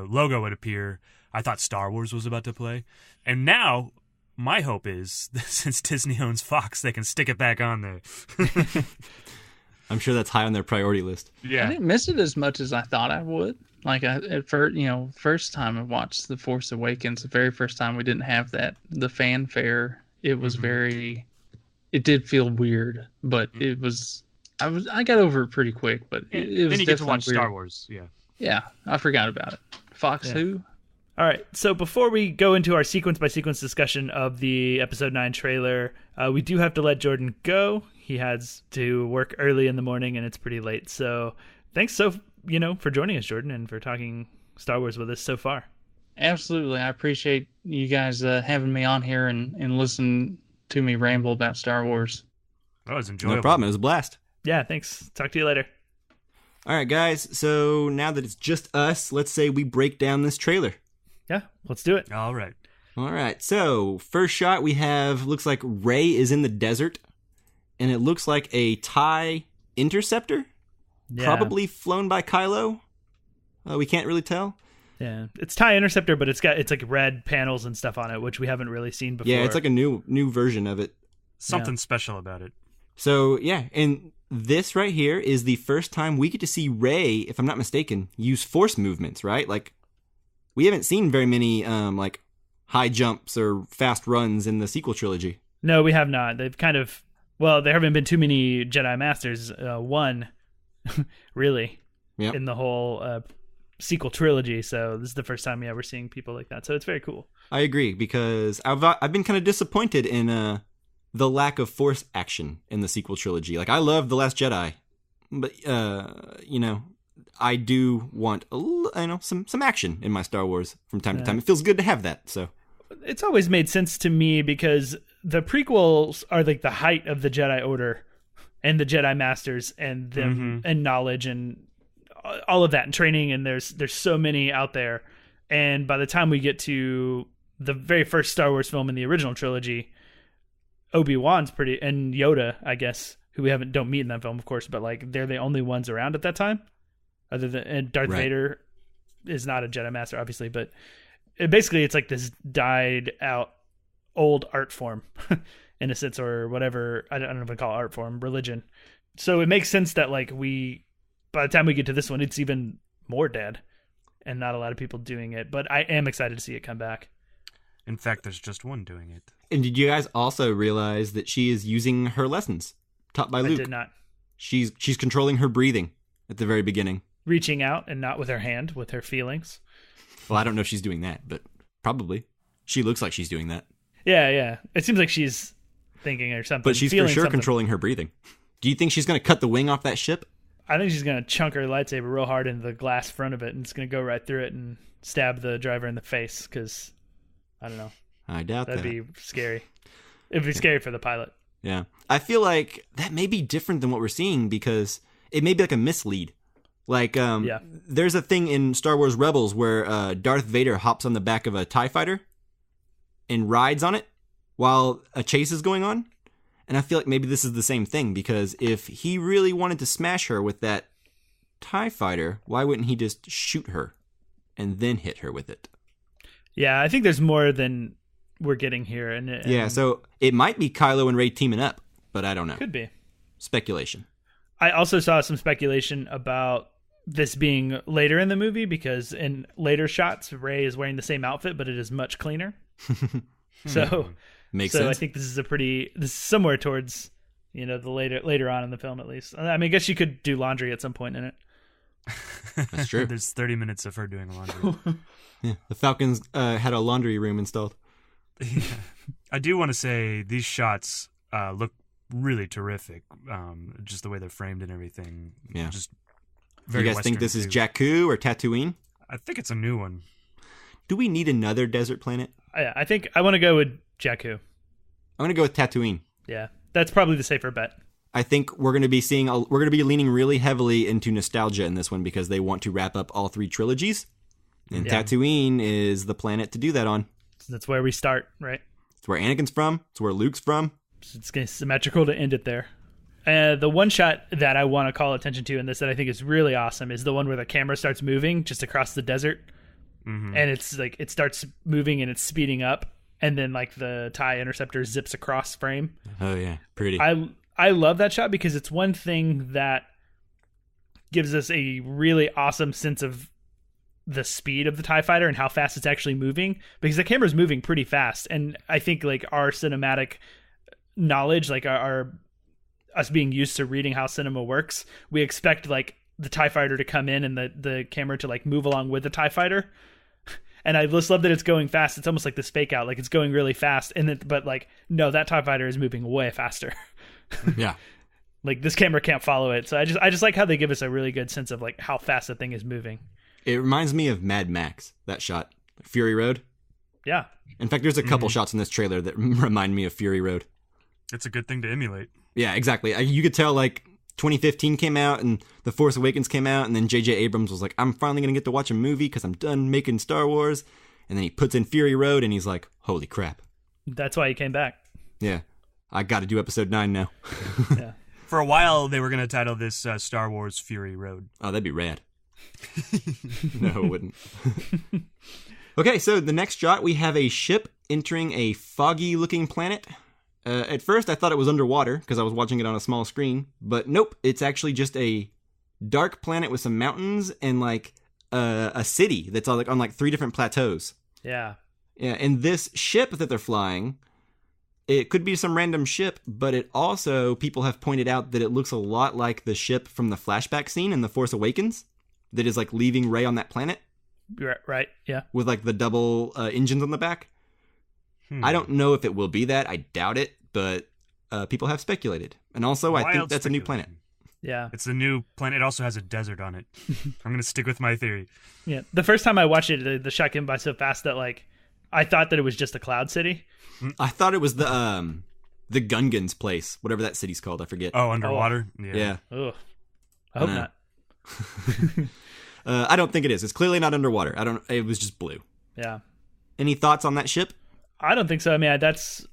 logo would appear, I thought Star Wars was about to play. And now my hope is that since Disney owns Fox, they can stick it back on there. I'm sure that's high on their priority list. Yeah, I didn't miss it as much as I thought I would. Like at first, first time I watched The Force Awakens, the very first time we didn't have the fanfare. It was it did feel weird, but it was. I got over it pretty quick, but it was. Then you get to watch weird. Star Wars, yeah. Yeah, I forgot about it. Fox who? All right, so before we go into our sequence-by-sequence discussion of the Episode 9 trailer, we do have to let Jordan go. He has to work early in the morning, and it's pretty late. So thanks for joining us, Jordan, and for talking Star Wars with us so far. Absolutely. I appreciate you guys having me on here and listen to me ramble about Star Wars. That was enjoyable. No problem. It was a blast. Yeah, thanks. Talk to you later. All right, guys. So now that it's just us, let's say we break down this trailer. Yeah, let's do it. All right. So first shot we have, looks like Rey is in the desert, and it looks like a TIE interceptor, probably flown by Kylo. We can't really tell. Yeah, it's TIE interceptor, but it's like red panels and stuff on it, which we haven't really seen before. Yeah, it's like a new version of it. Something special about it. So yeah, and this right here is the first time we get to see Rey, if I'm not mistaken, use force movements, right? Like, we haven't seen very many like high jumps or fast runs in the sequel trilogy. No, we have not. They've kind of, there haven't been too many Jedi Masters. One, really, in the whole sequel trilogy. So this is the first time we're seeing people like that. So it's very cool. I agree, because I've been kind of disappointed in the lack of force action in the sequel trilogy. Like, I love The Last Jedi, But I do want some action in my Star Wars from time to time. It feels good to have that. So it's always made sense to me because the prequels are like the height of the Jedi Order and the Jedi Masters and them and knowledge and all of that and training. And there's so many out there. And by the time we get to the very first Star Wars film in the original trilogy, Obi-Wan's and Yoda, I guess, who we don't meet in that film, of course, but like they're the only ones around at that time. And Darth Vader is not a Jedi Master, obviously, but basically it's like this died out old art form in a sense, or whatever. I don't know if I call it art form, religion. So it makes sense that like by the time we get to this one, it's even more dead and not a lot of people doing it. But I am excited to see it come back. In fact, there's just one doing it. And did you guys also realize that she is using her lessons taught by Luke? I did not. She's controlling her breathing at the very beginning. Reaching out and not with her hand, with her feelings. Well, I don't know if she's doing that, but probably. She looks like she's doing that. Yeah. It seems like she's thinking or something. But she's for sure controlling her breathing. Do you think she's going to cut the wing off that ship? I think she's going to chunk her lightsaber real hard into the glass front of it, and it's going to go right through it and stab the driver in the face, because, I don't know. I doubt that. That'd be scary. It'd be scary for the pilot. Yeah. I feel like that may be different than what we're seeing, because it may be like a mislead. Like, there's a thing in Star Wars Rebels where Darth Vader hops on the back of a TIE fighter and rides on it while a chase is going on. And I feel like maybe this is the same thing, because if he really wanted to smash her with that TIE fighter, why wouldn't he just shoot her and then hit her with it? Yeah, I think there's more than we're getting here. And yeah, so it might be Kylo and Rey teaming up, but I don't know. Could be. Speculation. I also saw some speculation about this being later in the movie, because in later shots, Rey is wearing the same outfit, but it is much cleaner. So makes sense. I think this is somewhere towards, the later on in the film, at least. I mean, I guess you could do laundry at some point in it. That's true. There's 30 minutes of her doing laundry. Yeah, the Falcons had a laundry room installed. Yeah. I do want to say these shots look really terrific. Just the way they're framed and everything. Yeah. Just very You guys Western think this too. is Jakku or Tatooine? I think it's a new one. Do we need another desert planet? Yeah, I think I want to go with Jakku. I'm going to go with Tatooine. Yeah, that's probably the safer bet. I think we're going to be leaning really heavily into nostalgia in this one, because they want to wrap up all three trilogies. And Tatooine is the planet to do that on. That's where we start, right? It's where Anakin's from. It's where Luke's from. It's going to be symmetrical to end it there. The one shot that I want to call attention to in this that I think is really awesome is the one where the camera starts moving just across the desert. Mm-hmm. And it's like it starts moving and it's speeding up. And then like the TIE interceptor zips across frame. Oh, yeah. Pretty. I love that shot, because it's one thing that gives us a really awesome sense of the speed of the TIE fighter and how fast it's actually moving, because the camera's moving pretty fast. And I think like our cinematic knowledge, like our us being used to reading how cinema works, we expect like the TIE fighter to come in and the camera to like move along with the TIE fighter. And I just love that it's going fast. It's almost like this fake out, like it's going really fast. But like, no, that TIE fighter is moving way faster. Yeah. Like this camera can't follow it. So I just like how they give us a really good sense of like how fast the thing is moving. It reminds me of Mad Max, that shot. Fury Road. Yeah. In fact, there's a couple shots in this trailer that remind me of Fury Road. It's a good thing to emulate. Yeah, exactly. You could tell like 2015 came out and The Force Awakens came out, and then J.J. Abrams was like, I'm finally going to get to watch a movie because I'm done making Star Wars. And then he puts in Fury Road and he's like, holy crap. That's why he came back. Yeah. I got to do episode 9 now. Yeah. For a while, they were going to title this Star Wars Fury Road. Oh, that'd be rad. No, it wouldn't. Okay, so the next shot, we have a ship entering a foggy-looking planet. At first, I thought it was underwater because I was watching it on a small screen. But nope, it's actually just a dark planet with some mountains and like a city that's on like 3 different plateaus. Yeah. Yeah, and this ship that they're flying, it could be some random ship, but it also, people have pointed out that it looks a lot like the ship from the flashback scene in The Force Awakens that is like leaving Rey on that planet. Right, yeah. With like the double engines on the back. I don't know if it will be that. I doubt it, but people have speculated. And also, I think that's a new planet. Yeah. It's the new planet. It also has a desert on it. I'm going to stick with my theory. Yeah. The first time I watched it, the shot came by so fast that like I thought that it was just a cloud city. I thought it was the Gungans place, whatever that city's called. I forget. Oh, underwater? Yeah. Ugh. I hope not. I don't think it is. It's clearly not underwater. It was just blue. Yeah. Any thoughts on that ship? I don't think so. I mean, that's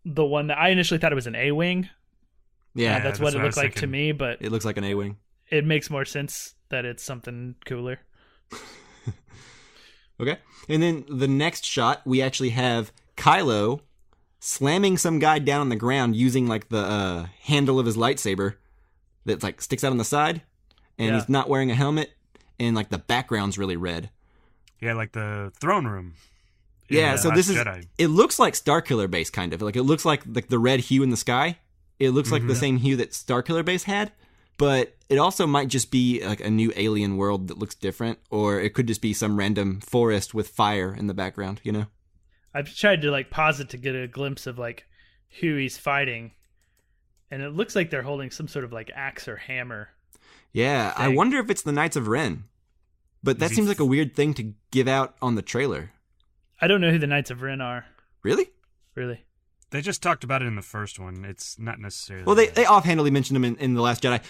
the one that I initially thought it was an A-wing. Yeah, That's what it looked like to me, but it looks like an A-wing. it makes more sense that it's something cooler. Okay. And then the next shot, we actually have Kylo slamming some guy down on the ground using like the handle of his lightsaber that like sticks out on the side, and he's not wearing a helmet, and like the background's really red. Yeah, like the throne room. Yeah, so this is Jedi. It looks like Starkiller Base kind of. Like it looks like the red hue in the sky. It looks like the same hue that Starkiller Base had, but it also might just be like a new alien world that looks different, or it could just be some random forest with fire in the background, you know? I've tried to like pause it to get a glimpse of like who he's fighting, and it looks like they're holding some sort of like axe or hammer. Yeah, I wonder if it's the Knights of Ren. But that seems like a weird thing to give out on the trailer. I don't know who the Knights of Ren are. Really? Really? They just talked about it in the first one. It's not necessarily... Well, they offhandedly mentioned them in The Last Jedi.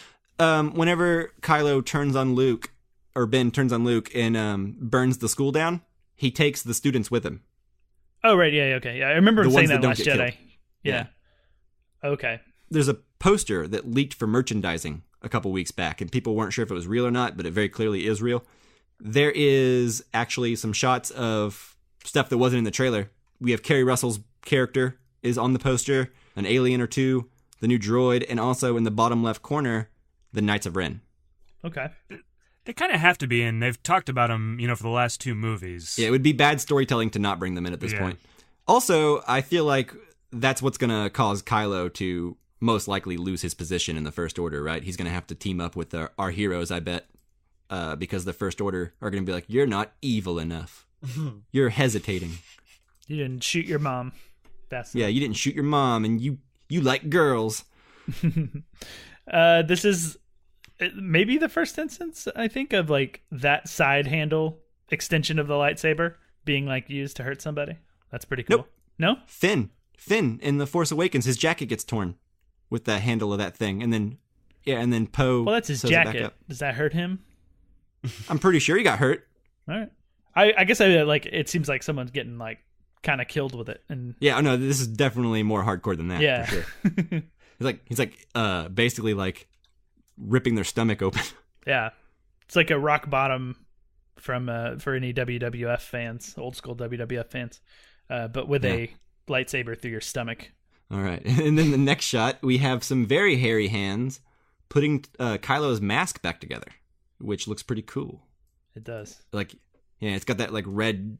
Whenever Kylo turns on Luke, or Ben turns on Luke and burns the school down, he takes the students with him. Oh, right. Yeah, okay. Yeah, I remember him saying that Last Jedi. Yeah. Okay. There's a poster that leaked for merchandising a couple weeks back, and people weren't sure if it was real or not, but it very clearly is real. There is actually some shots of stuff that wasn't in the trailer. We have Kerry Russell's character is on the poster, an alien or two, the new droid, and also in the bottom left corner, the Knights of Ren. Okay. They kind of have to be in. They've talked about them, for the last two movies. Yeah, it would be bad storytelling to not bring them in at this point. Also, I feel like that's what's going to cause Kylo to most likely lose his position in the First Order, right? He's going to have to team up with our heroes, I bet, because the First Order are going to be like, you're not evil enough. You're hesitating. You didn't shoot your mom. Yeah, you didn't shoot your mom, and you like girls. This is maybe the first instance, I think, of like that side handle extension of the lightsaber being like used to hurt somebody. That's pretty cool. Nope. No? Finn in The Force Awakens, his jacket gets torn with the handle of that thing, and then Poe. Well, that's his sews it back jacket. up. Does that hurt him? I'm pretty sure he got hurt. All right. I guess it seems like someone's getting like kind of killed with it, and Yeah, no, this is definitely more hardcore than that. yeah. For sure. He's like basically like ripping their stomach open. Yeah, it's like a rock bottom from for any WWF fans, old school WWF fans, but with a lightsaber through your stomach. All right, and then the next shot we have some very hairy hands putting Kylo's mask back together, which looks pretty cool. It does. Like, yeah, it's got that like red,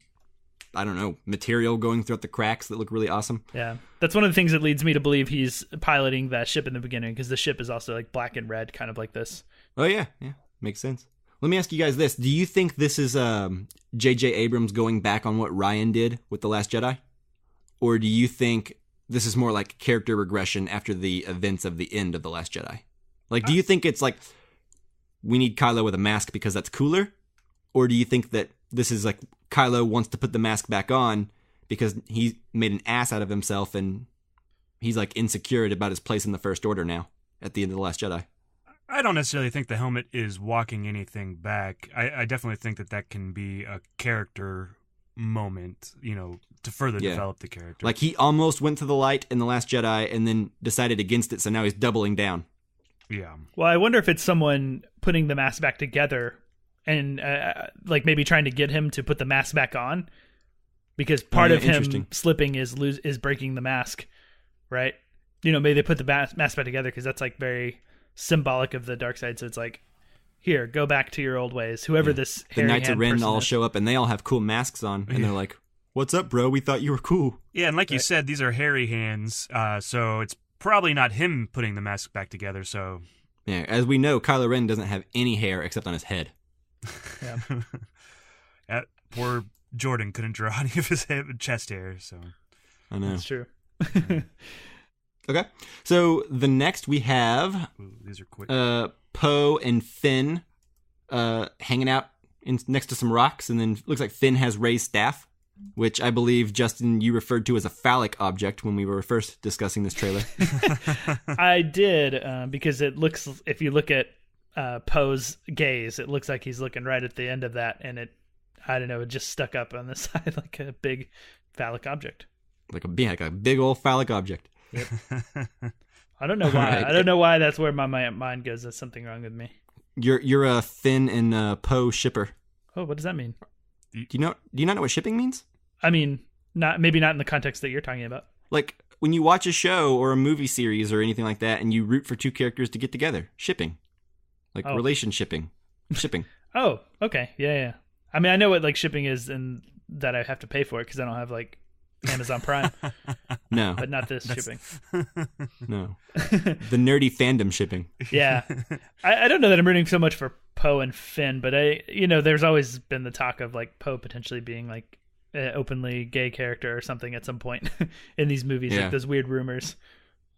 I don't know, material going throughout the cracks that look really awesome. Yeah, that's one of the things that leads me to believe he's piloting that ship in the beginning, because the ship is also like black and red, kind of like this. Oh yeah, makes sense. Let me ask you guys this: do you think this is J.J. Abrams going back on what Ryan did with The Last Jedi, or do you think this is more like character regression after the events of the end of The Last Jedi? Like, do you think it's like we need Kylo with a mask because that's cooler, or do you think that this is like Kylo wants to put the mask back on because he made an ass out of himself and he's like insecure about his place in the First Order now at the end of The Last Jedi? I don't necessarily think the helmet is walking anything back. I definitely think that can be a character moment, to further develop the character. Like he almost went to the light in The Last Jedi and then decided against it, so now he's doubling down. Yeah. Well, I wonder if it's someone putting the mask back together and like maybe trying to get him to put the mask back on, because part of him slipping is breaking the mask, right? Maybe they put the mask back together because that's like very symbolic of the dark side. So it's like, here, go back to your old ways. Whoever this the Knights of Ren all show up and they all have cool masks on, and they're like, "What's up, bro? We thought you were cool." Yeah, and like you said, these are hairy hands, so it's probably not him putting the mask back together. So yeah, as we know, Kylo Ren doesn't have any hair except on his head. Yeah. Poor Jordan couldn't draw any of his chest hair, so I know. That's true. Okay, so the next we have Ooh, these are quick. Poe and Finn hanging out next to some rocks, and then looks like Finn has Rey's staff, which I believe, Justin, you referred to as a phallic object when we were first discussing this trailer. I did, because it looks, if you look at Poe's gaze, it looks like he's looking right at the end of that, and it just stuck up on the side like a big phallic object. Like a big old phallic object. Yep. I don't know why. I don't know why that's where my mind goes. There's something wrong with me. You're a Finn and Poe shipper. Oh, what does that mean? Do you not know what shipping means? I mean, maybe not in the context that you're talking about. Like when you watch a show or a movie series or anything like that, and you root for two characters to get together. Shipping, like shipping. Oh, okay, yeah. I mean, I know what like shipping is, and that I have to pay for it because I don't have like Amazon Prime. No, but not this shipping. No, the nerdy fandom shipping. Yeah, I don't know that I'm rooting so much for Poe and Finn, but there's always been the talk of like Poe potentially being like an openly gay character or something at some point in these movies, like those weird rumors.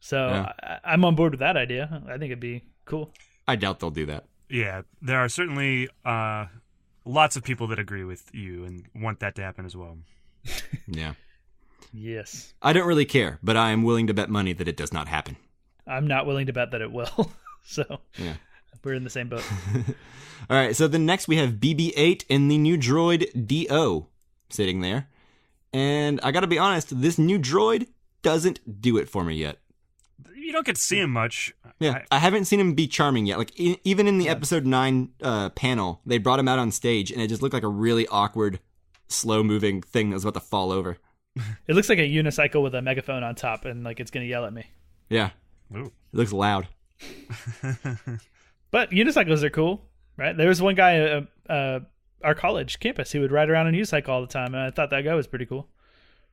So I'm on board with that idea. I think it'd be cool. I doubt they'll do that. Yeah, there are certainly lots of people that agree with you and want that to happen as well. Yeah. Yes. I don't really care, but I am willing to bet money that it does not happen. I'm not willing to bet that it will. So yeah, we're in the same boat. All right, so then next we have BB-8 and the new droid D-O sitting there. And I got to be honest, this new droid doesn't do it for me yet. You don't get to see him much. Yeah, I haven't seen him be charming yet. Like even in the episode 9 panel, they brought him out on stage, and it just looked like a really awkward, slow-moving thing that was about to fall over. It looks like a unicycle with a megaphone on top, and like it's going to yell at me. Yeah. Ooh. It looks loud. But unicycles are cool, right? There was one guy at our college campus who would ride around on a unicycle all the time, and I thought that guy was pretty cool.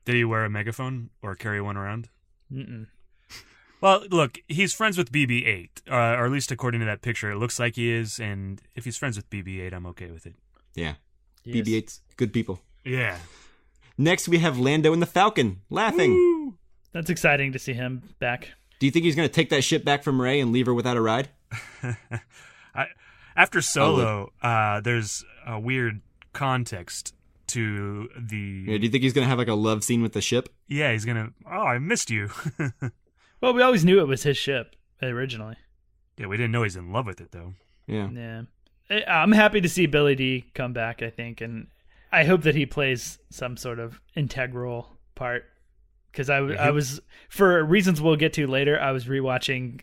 Did he wear a megaphone or carry one around? Mm-mm. Well, look, he's friends with BB-8, or at least according to that picture, it looks like he is, and if he's friends with BB-8, I'm okay with it. Yeah. Yes. BB-8's good people. Yeah. Next, we have Lando and the Falcon, laughing. Woo! That's exciting to see him back. Do you think he's going to take that ship back from Rey and leave her without a ride? After Solo, there's a weird context to the... Yeah, do you think he's going to have like a love scene with the ship? Yeah, he's going to... Oh, I missed you. Well, we always knew it was his ship originally. Yeah, we didn't know he's in love with it, though. Yeah. I'm happy to see Billy D come back, I think, and I hope that he plays some sort of integral part. Because I was, for reasons we'll get to later, I was rewatching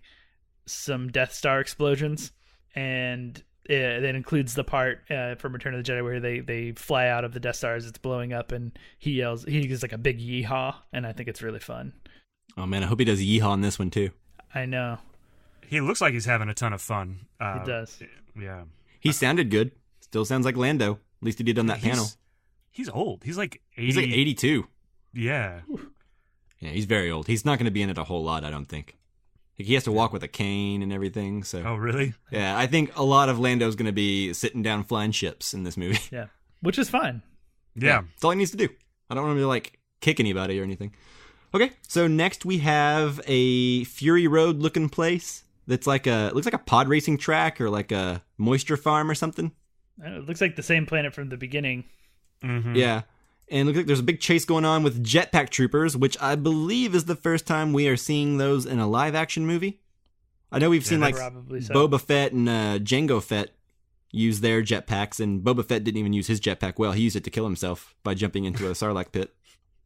some Death Star explosions, and that includes the part from Return of the Jedi where they fly out of the Death Star as it's blowing up, and he gives like a big yeehaw, and I think it's really fun. Oh man, I hope he does yeehaw on this one too. I know. He looks like he's having a ton of fun. He does. Yeah. He sounded good. Still sounds like Lando. At least he did on that panel. He's old. He's like 80. He's like 82. Yeah. Yeah, he's very old. He's not going to be in it a whole lot, I don't think. He has to walk with a cane and everything. So. Oh, really? Yeah, I think a lot of Lando's going to be sitting down flying ships in this movie. Yeah, which is fine. Yeah. That's all he needs to do. I don't want him to like kick anybody or anything. Okay, so next we have a Fury Road looking place that's like looks like a pod racing track or like a moisture farm or something. It looks like the same planet from the beginning. Mm-hmm. Yeah. And it looks like there's a big chase going on with jetpack troopers, which I believe is the first time we are seeing those in a live-action movie. I know we've seen like probably so. Boba Fett and Jango Fett use their jetpacks, and Boba Fett didn't even use his jetpack well. He used it to kill himself by jumping into a Sarlacc pit.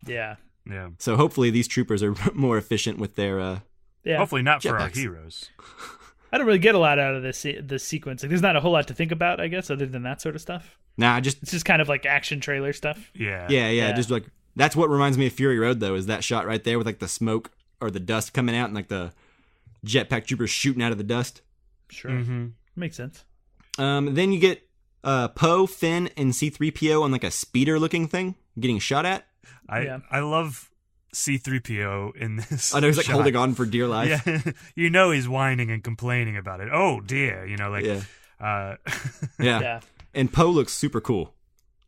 Yeah. Yeah. So hopefully these troopers are more efficient with their Hopefully not for our jetpacks. Heroes. I don't really get a lot out of this sequence. Like, there's not a whole lot to think about, I guess, other than that sort of stuff. Nah, It's just kind of like action trailer stuff. Yeah. Yeah. Just like that's what reminds me of Fury Road, though, is that shot right there with like the smoke or the dust coming out and like the jetpack troopers shooting out of the dust. Sure. Mm-hmm. Makes sense. Then you get Poe, Finn, and C-3PO on like a speeder-looking thing getting shot at. I love C-3PO in this. I know he's like shot. holding on for dear life. Yeah. You know he's whining and complaining about it. Oh dear, Yeah. Yeah. And Poe looks super cool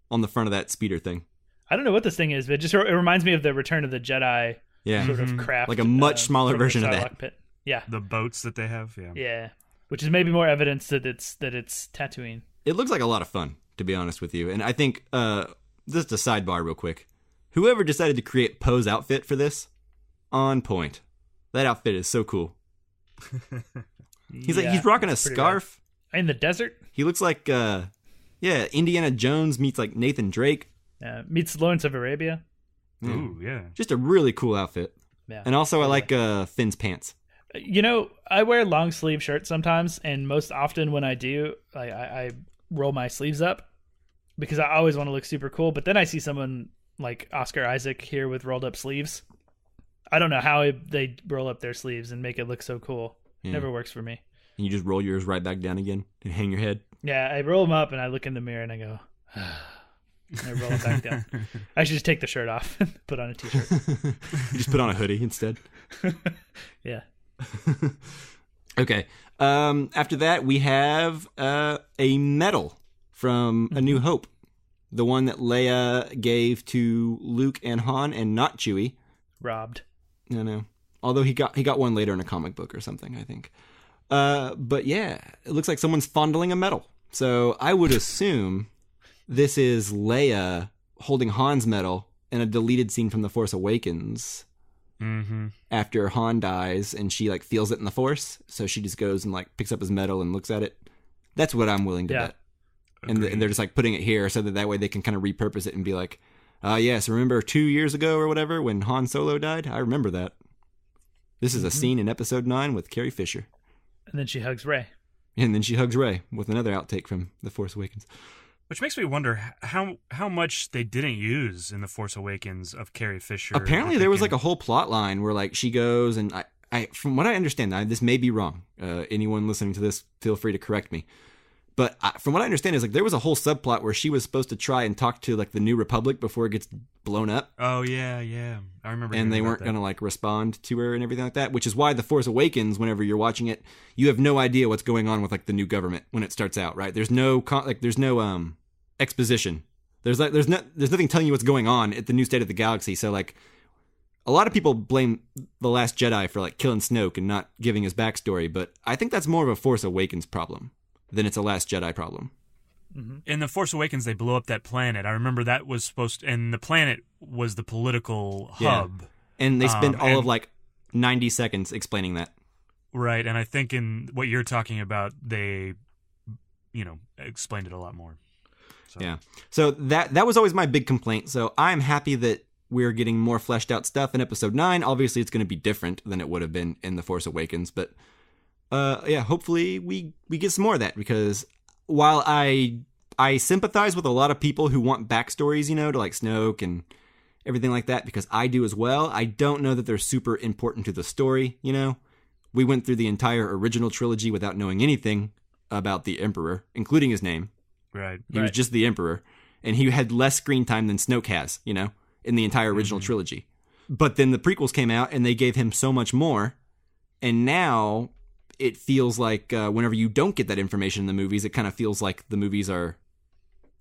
on the front of that speeder thing. I don't know what this thing is, but it reminds me of the Return of the Jedi Yeah. sort of craft. Like a much smaller from the version of Sarlacc that. Pit. Yeah. The boats that they have. Yeah. Yeah. which is maybe more evidence that it's Tatooine. It looks like a lot of fun, to be honest with you. And I think, just a sidebar real quick. Whoever decided to create Poe's outfit for this, on point. That outfit is so cool. He's rocking a scarf. In the desert? He looks like, Indiana Jones meets like Nathan Drake. Meets Lawrence of Arabia. Ooh, yeah. Just a really cool outfit. Yeah. And also I like Finn's pants. You know, I wear long sleeve shirts sometimes, and most often when I do, I roll my sleeves up because I always want to look super cool. But then I see someone like Oscar Isaac here with rolled up sleeves. I don't know how they roll up their sleeves and make it look so cool. Yeah. Never works for me. And you just roll yours right back down again and hang your head. Yeah, I roll them up and I look in the mirror and I go, and I roll it back down. I should just take the shirt off and put on a t-shirt. You just put on a hoodie instead. Yeah. Okay. After that, we have a medal from A New Hope. The one that Leia gave to Luke and Han and not Chewie. Robbed. No. Although he got one later in a comic book or something, I think. But yeah, it looks like someone's fondling a medal. So I would assume this is Leia holding Han's medal in a deleted scene from The Force Awakens. Mm-hmm. After Han dies and she like feels it in the Force, so she just goes and like picks up his medal and looks at it. That's what I'm willing to bet. And they're just like putting it here so that way they can kind of repurpose it and be like, yes, remember 2 years ago or whatever when Han Solo died? I remember that. This is a scene in Episode 9 with Carrie Fisher. And then she hugs Rey. And then she hugs Rey with another outtake from The Force Awakens. Which makes me wonder how much they didn't use in The Force Awakens of Carrie Fisher. Apparently there was like a whole plot line where like she goes and I from what I understand, this may be wrong. Anyone listening to this, feel free to correct me. But from what I understand is like there was a whole subplot where she was supposed to try and talk to like the New Republic before it gets blown up. Oh yeah. I remember. And they weren't going to like respond to her and everything like that, which is why The Force Awakens, whenever you're watching it, you have no idea what's going on with like the new government when it starts out, right? There's no exposition. There's nothing telling you what's going on at the new state of the galaxy. So like a lot of people blame The Last Jedi for like killing Snoke and not giving his backstory, but I think that's more of a Force Awakens problem than it's a Last Jedi problem. Mm-hmm. In The Force Awakens, they blew up that planet. I remember that was supposed to, and the planet was the political hub. And they spend all of like 90 seconds explaining that. Right, and I think in what you're talking about, they, explained it a lot more. So. Yeah. So that was always my big complaint. So I'm happy that we're getting more fleshed out stuff in Episode 9. Obviously, it's going to be different than it would have been in The Force Awakens. But hopefully we get some more of that. Because while I sympathize with a lot of people who want backstories, to like Snoke and everything like that, because I do as well, I don't know that they're super important to the story, We went through the entire original trilogy without knowing anything about the Emperor, including his name. Right. He was just the Emperor, and he had less screen time than Snoke has, in the entire original trilogy. But then the prequels came out, and they gave him so much more, and now it feels like whenever you don't get that information in the movies, it kind of feels like the movies are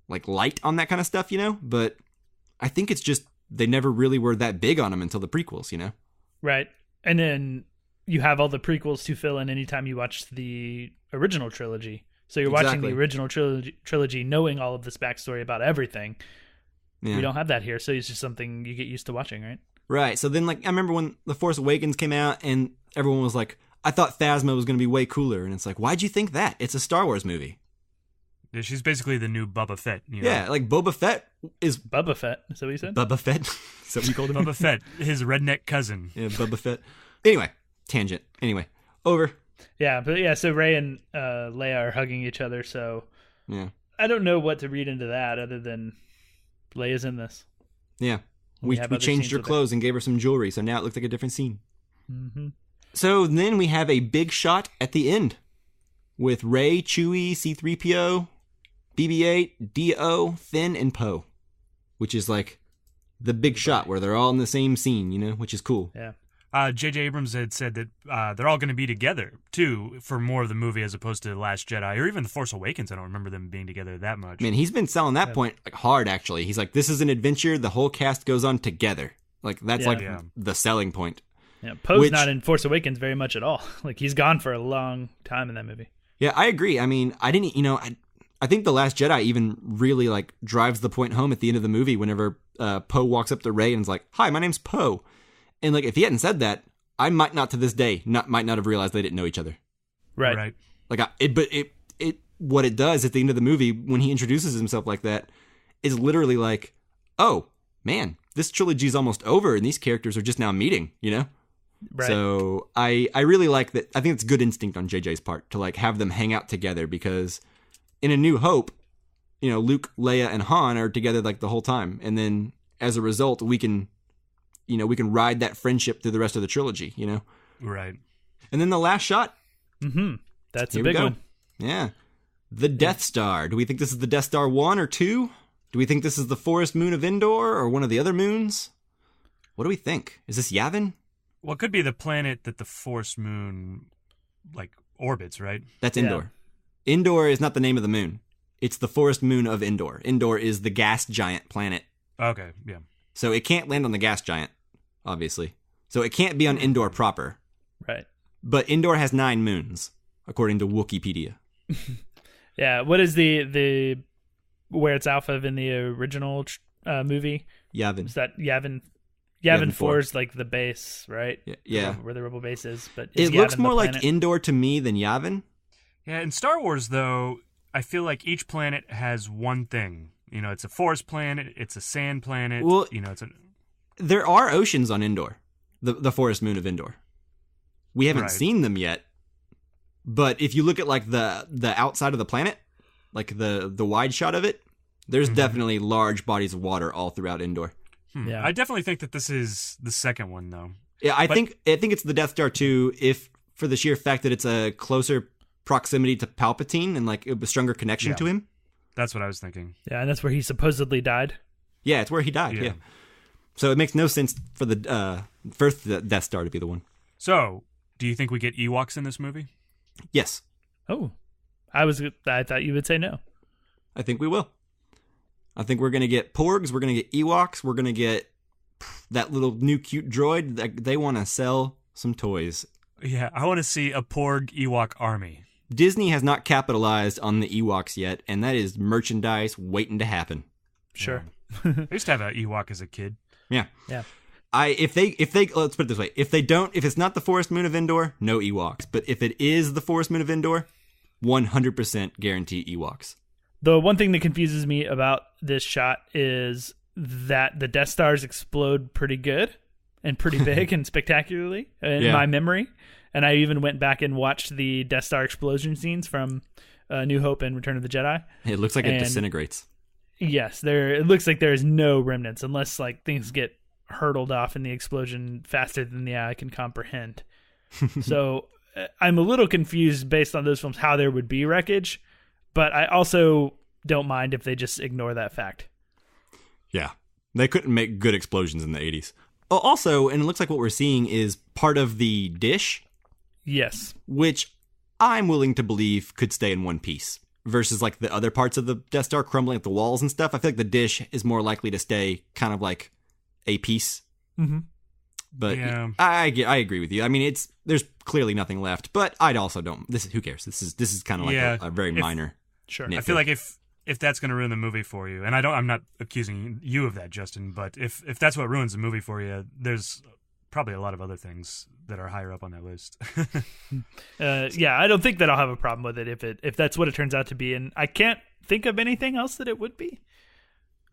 like light on that kind of stuff, But I think it's just they never really were that big on him until the prequels, Right. And then you have all the prequels to fill in anytime you watch the original trilogy. So you're watching the original trilogy knowing all of this backstory about everything. Yeah. We don't have that here, so it's just something you get used to watching, right? Right. So then, like, I remember when The Force Awakens came out and everyone was like, I thought Phasma was going to be way cooler. And it's like, why'd you think that? It's a Star Wars movie. Yeah, she's basically the new Boba Fett. Yeah, like Boba Fett is... Bubba Fett, is that what you said? Bubba Fett? Is that what you called him? Boba Fett, his redneck cousin. Yeah, Boba Fett. Anyway, tangent. Anyway, over. Yeah, but yeah, so Rey and Leia are hugging each other, so... Yeah. I don't know what to read into that other than Leia's in this. Yeah. We changed her clothes and gave her some jewelry, so now it looks like a different scene. Mm-hmm. So then we have a big shot at the end with Rey, Chewie, C-3PO, BB-8, D-O, Finn, and Poe, which is like the big shot where they're all in the same scene, which is cool. Yeah. J.J. Abrams had said that they're all going to be together, too, for more of the movie as opposed to The Last Jedi, or even The Force Awakens. I don't remember them being together that much. Man, he's been selling that point like hard, actually. He's like, this is an adventure. The whole cast goes on together. Like, that's the selling point. Yeah, Poe's not in Force Awakens very much at all. Like, he's gone for a long time in that movie. Yeah, I agree. I mean, I didn't, I think The Last Jedi even really like drives the point home at the end of the movie whenever Poe walks up to Rey and is like, "Hi, my name's Poe." And like, if he hadn't said that, I might not to this day might not have realized they didn't know each other. Right. Like, what it does at the end of the movie when he introduces himself like that is literally like, oh man, this trilogy's almost over and these characters are just now meeting, Right. So I really like that. I think it's good instinct on JJ's part to like have them hang out together, because in A New Hope, Luke, Leia, and Han are together like the whole time, and then as a result, we can ride that friendship through the rest of the trilogy. Right. And then the last shot. Mm-hmm. That's Here a big we go. one. Yeah. The Death Star. Do we think this is the Death Star 1 or 2? Do we think this is the forest moon of Endor or one of the other moons? What do we think? Is this Yavin? Well, it could be the planet that the forest moon, like, orbits, right? That's Endor. Yeah. Endor is not the name of the moon. It's the forest moon of Endor. Endor is the gas giant planet. Okay, yeah. So it can't land on the gas giant, obviously. So it can't be on Endor proper. Right. But Endor has 9 moons, according to Wikipedia. Yeah. What is the where it's Alpha in the original movie? Yavin. Is that Yavin? Yavin 4 is like the base, right? Yeah. Where the rebel base is. But it looks more like Endor to me than Yavin. Yeah, in Star Wars, though, I feel like each planet has one thing. It's a forest planet, it's a sand planet. Well, it's there are oceans on Endor, the forest moon of Endor. We haven't seen them yet, but if you look at like the outside of the planet, like the wide shot of it, there's definitely large bodies of water all throughout Endor. Yeah, I definitely think that this is the second one, though. Yeah, I think it's the Death Star 2, if for the sheer fact that it's a closer proximity to Palpatine and like a stronger connection to him. That's what I was thinking. Yeah, and that's where he supposedly died. Yeah, it's where he died. Yeah. So it makes no sense for the first Death Star to be the one. So, do you think we get Ewoks in this movie? Yes. Oh, I thought you would say no. I think we will. I think we're going to get Porgs, we're going to get Ewoks, we're going to get that little new cute droid. They want to sell some toys. Yeah, I want to see a Porg Ewok army. Disney has not capitalized on the Ewoks yet, and that is merchandise waiting to happen. Sure. I used to have an Ewok as a kid. Yeah. Yeah. If they let's put it this way, if it's not the forest moon of Endor, no Ewoks. But if it is the forest moon of Endor, 100% guarantee Ewoks. The one thing that confuses me about this shot is that the Death Stars explode pretty good and pretty big and spectacularly in my memory. And I even went back and watched the Death Star explosion scenes from New Hope and Return of the Jedi. It looks like it disintegrates. Yes, it looks like there is no remnants unless like things get hurtled off in the explosion faster than the eye can comprehend. So I'm a little confused based on those films how there would be wreckage, but I also don't mind if they just ignore that fact. Yeah, they couldn't make good explosions in the 80s. Also, and it looks like what we're seeing is part of the dish. Yes. Which I'm willing to believe could stay in one piece versus like the other parts of the Death Star crumbling at the walls and stuff. I feel like the dish is more likely to stay kind of like a piece. Mm-hmm. But yeah. I agree with you. I mean, there's clearly nothing left, but I'd also don't. Who cares? This is kind of like a very minor. Sure. Nitpick. I feel like if that's going to ruin the movie for you, and I'm not accusing you of that, Justin, but if that's what ruins the movie for you, there's probably a lot of other things that are higher up on that list. Yeah, I don't think that I'll have a problem with it if that's what it turns out to be, and I can't think of anything else that it would be.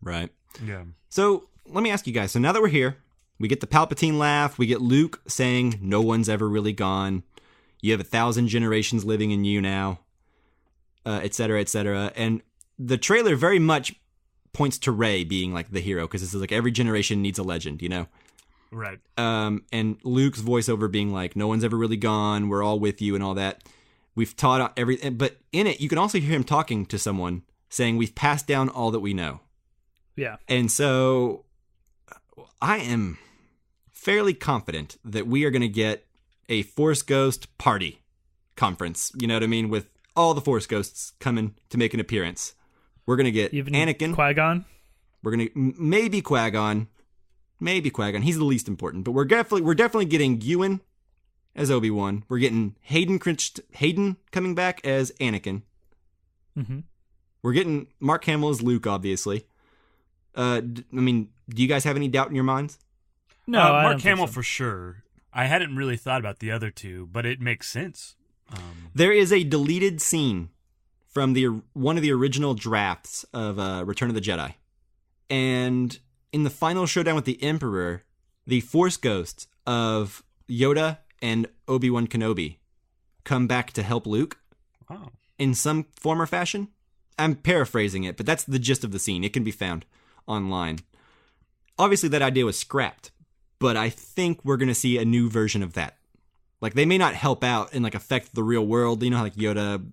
Right. Yeah. So let me ask you guys. So now that we're here, we get the Palpatine laugh. We get Luke saying, "No one's ever really gone. You have 1,000 generations living in you now," et cetera, et cetera. And the trailer very much points to Rey being like the hero because this is like every generation needs a legend, you know? Right. And Luke's voiceover being like, "No one's ever really gone. We're all with you," and all that. We've taught everything, but in it, you can also hear him talking to someone saying, "We've passed down all that we know." Yeah. And so I am fairly confident that we are going to get a Force Ghost party conference. You know what I mean? With all the Force Ghosts coming to make an appearance. We're going to get even Anakin. Qui-Gon. We're going to maybe Qui-Gon. Maybe Qui-Gon. He's the least important, but we're definitely getting Ewan as Obi-Wan. We're getting Hayden coming back as Anakin. Mm-hmm. We're getting Mark Hamill as Luke, obviously. Do you guys have any doubt in your minds? No, I Mark don't think Hamill so. for sure. I hadn't really thought about the other two, but it makes sense. There is a deleted scene from one of the original drafts of Return of the Jedi. And in the final showdown with the Emperor, the Force ghosts of Yoda and Obi-Wan Kenobi come back to help Luke in some form or fashion. I'm paraphrasing it, but that's the gist of the scene. It can be found online. Obviously, that idea was scrapped, but I think we're going to see a new version of that. Like, they may not help out and, like, affect the real world. You know how, like, Yoda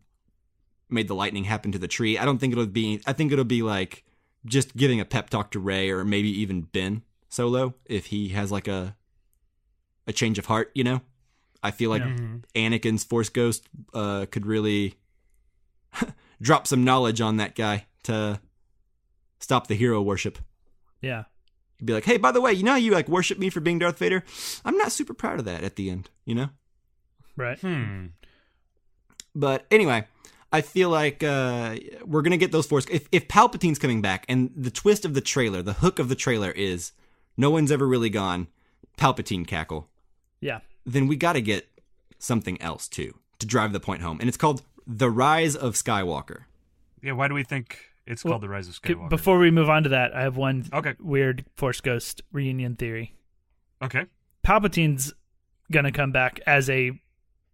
made the lightning happen to the tree? I think it'll be, like, just giving a pep talk to Rey, or maybe even Ben Solo, if he has, like, a change of heart, you know? I feel like Anakin's Force Ghost could really drop some knowledge on that guy to stop the hero worship. Yeah. He'd be like, hey, by the way, you know how you, like, worship me for being Darth Vader? I'm not super proud of that at the end, you know? Right. But anyway, I feel like we're going to get those Force... If Palpatine's coming back, and the twist of the trailer, the hook of the trailer is no one's ever really gone Palpatine cackle. Yeah. Then we got to get something else, too, to drive the point home. And it's called The Rise of Skywalker. Yeah, why do we think it's called The Rise of Skywalker? Before we move on to that, I have one weird Force Ghost reunion theory. Okay. Palpatine's going to come back as a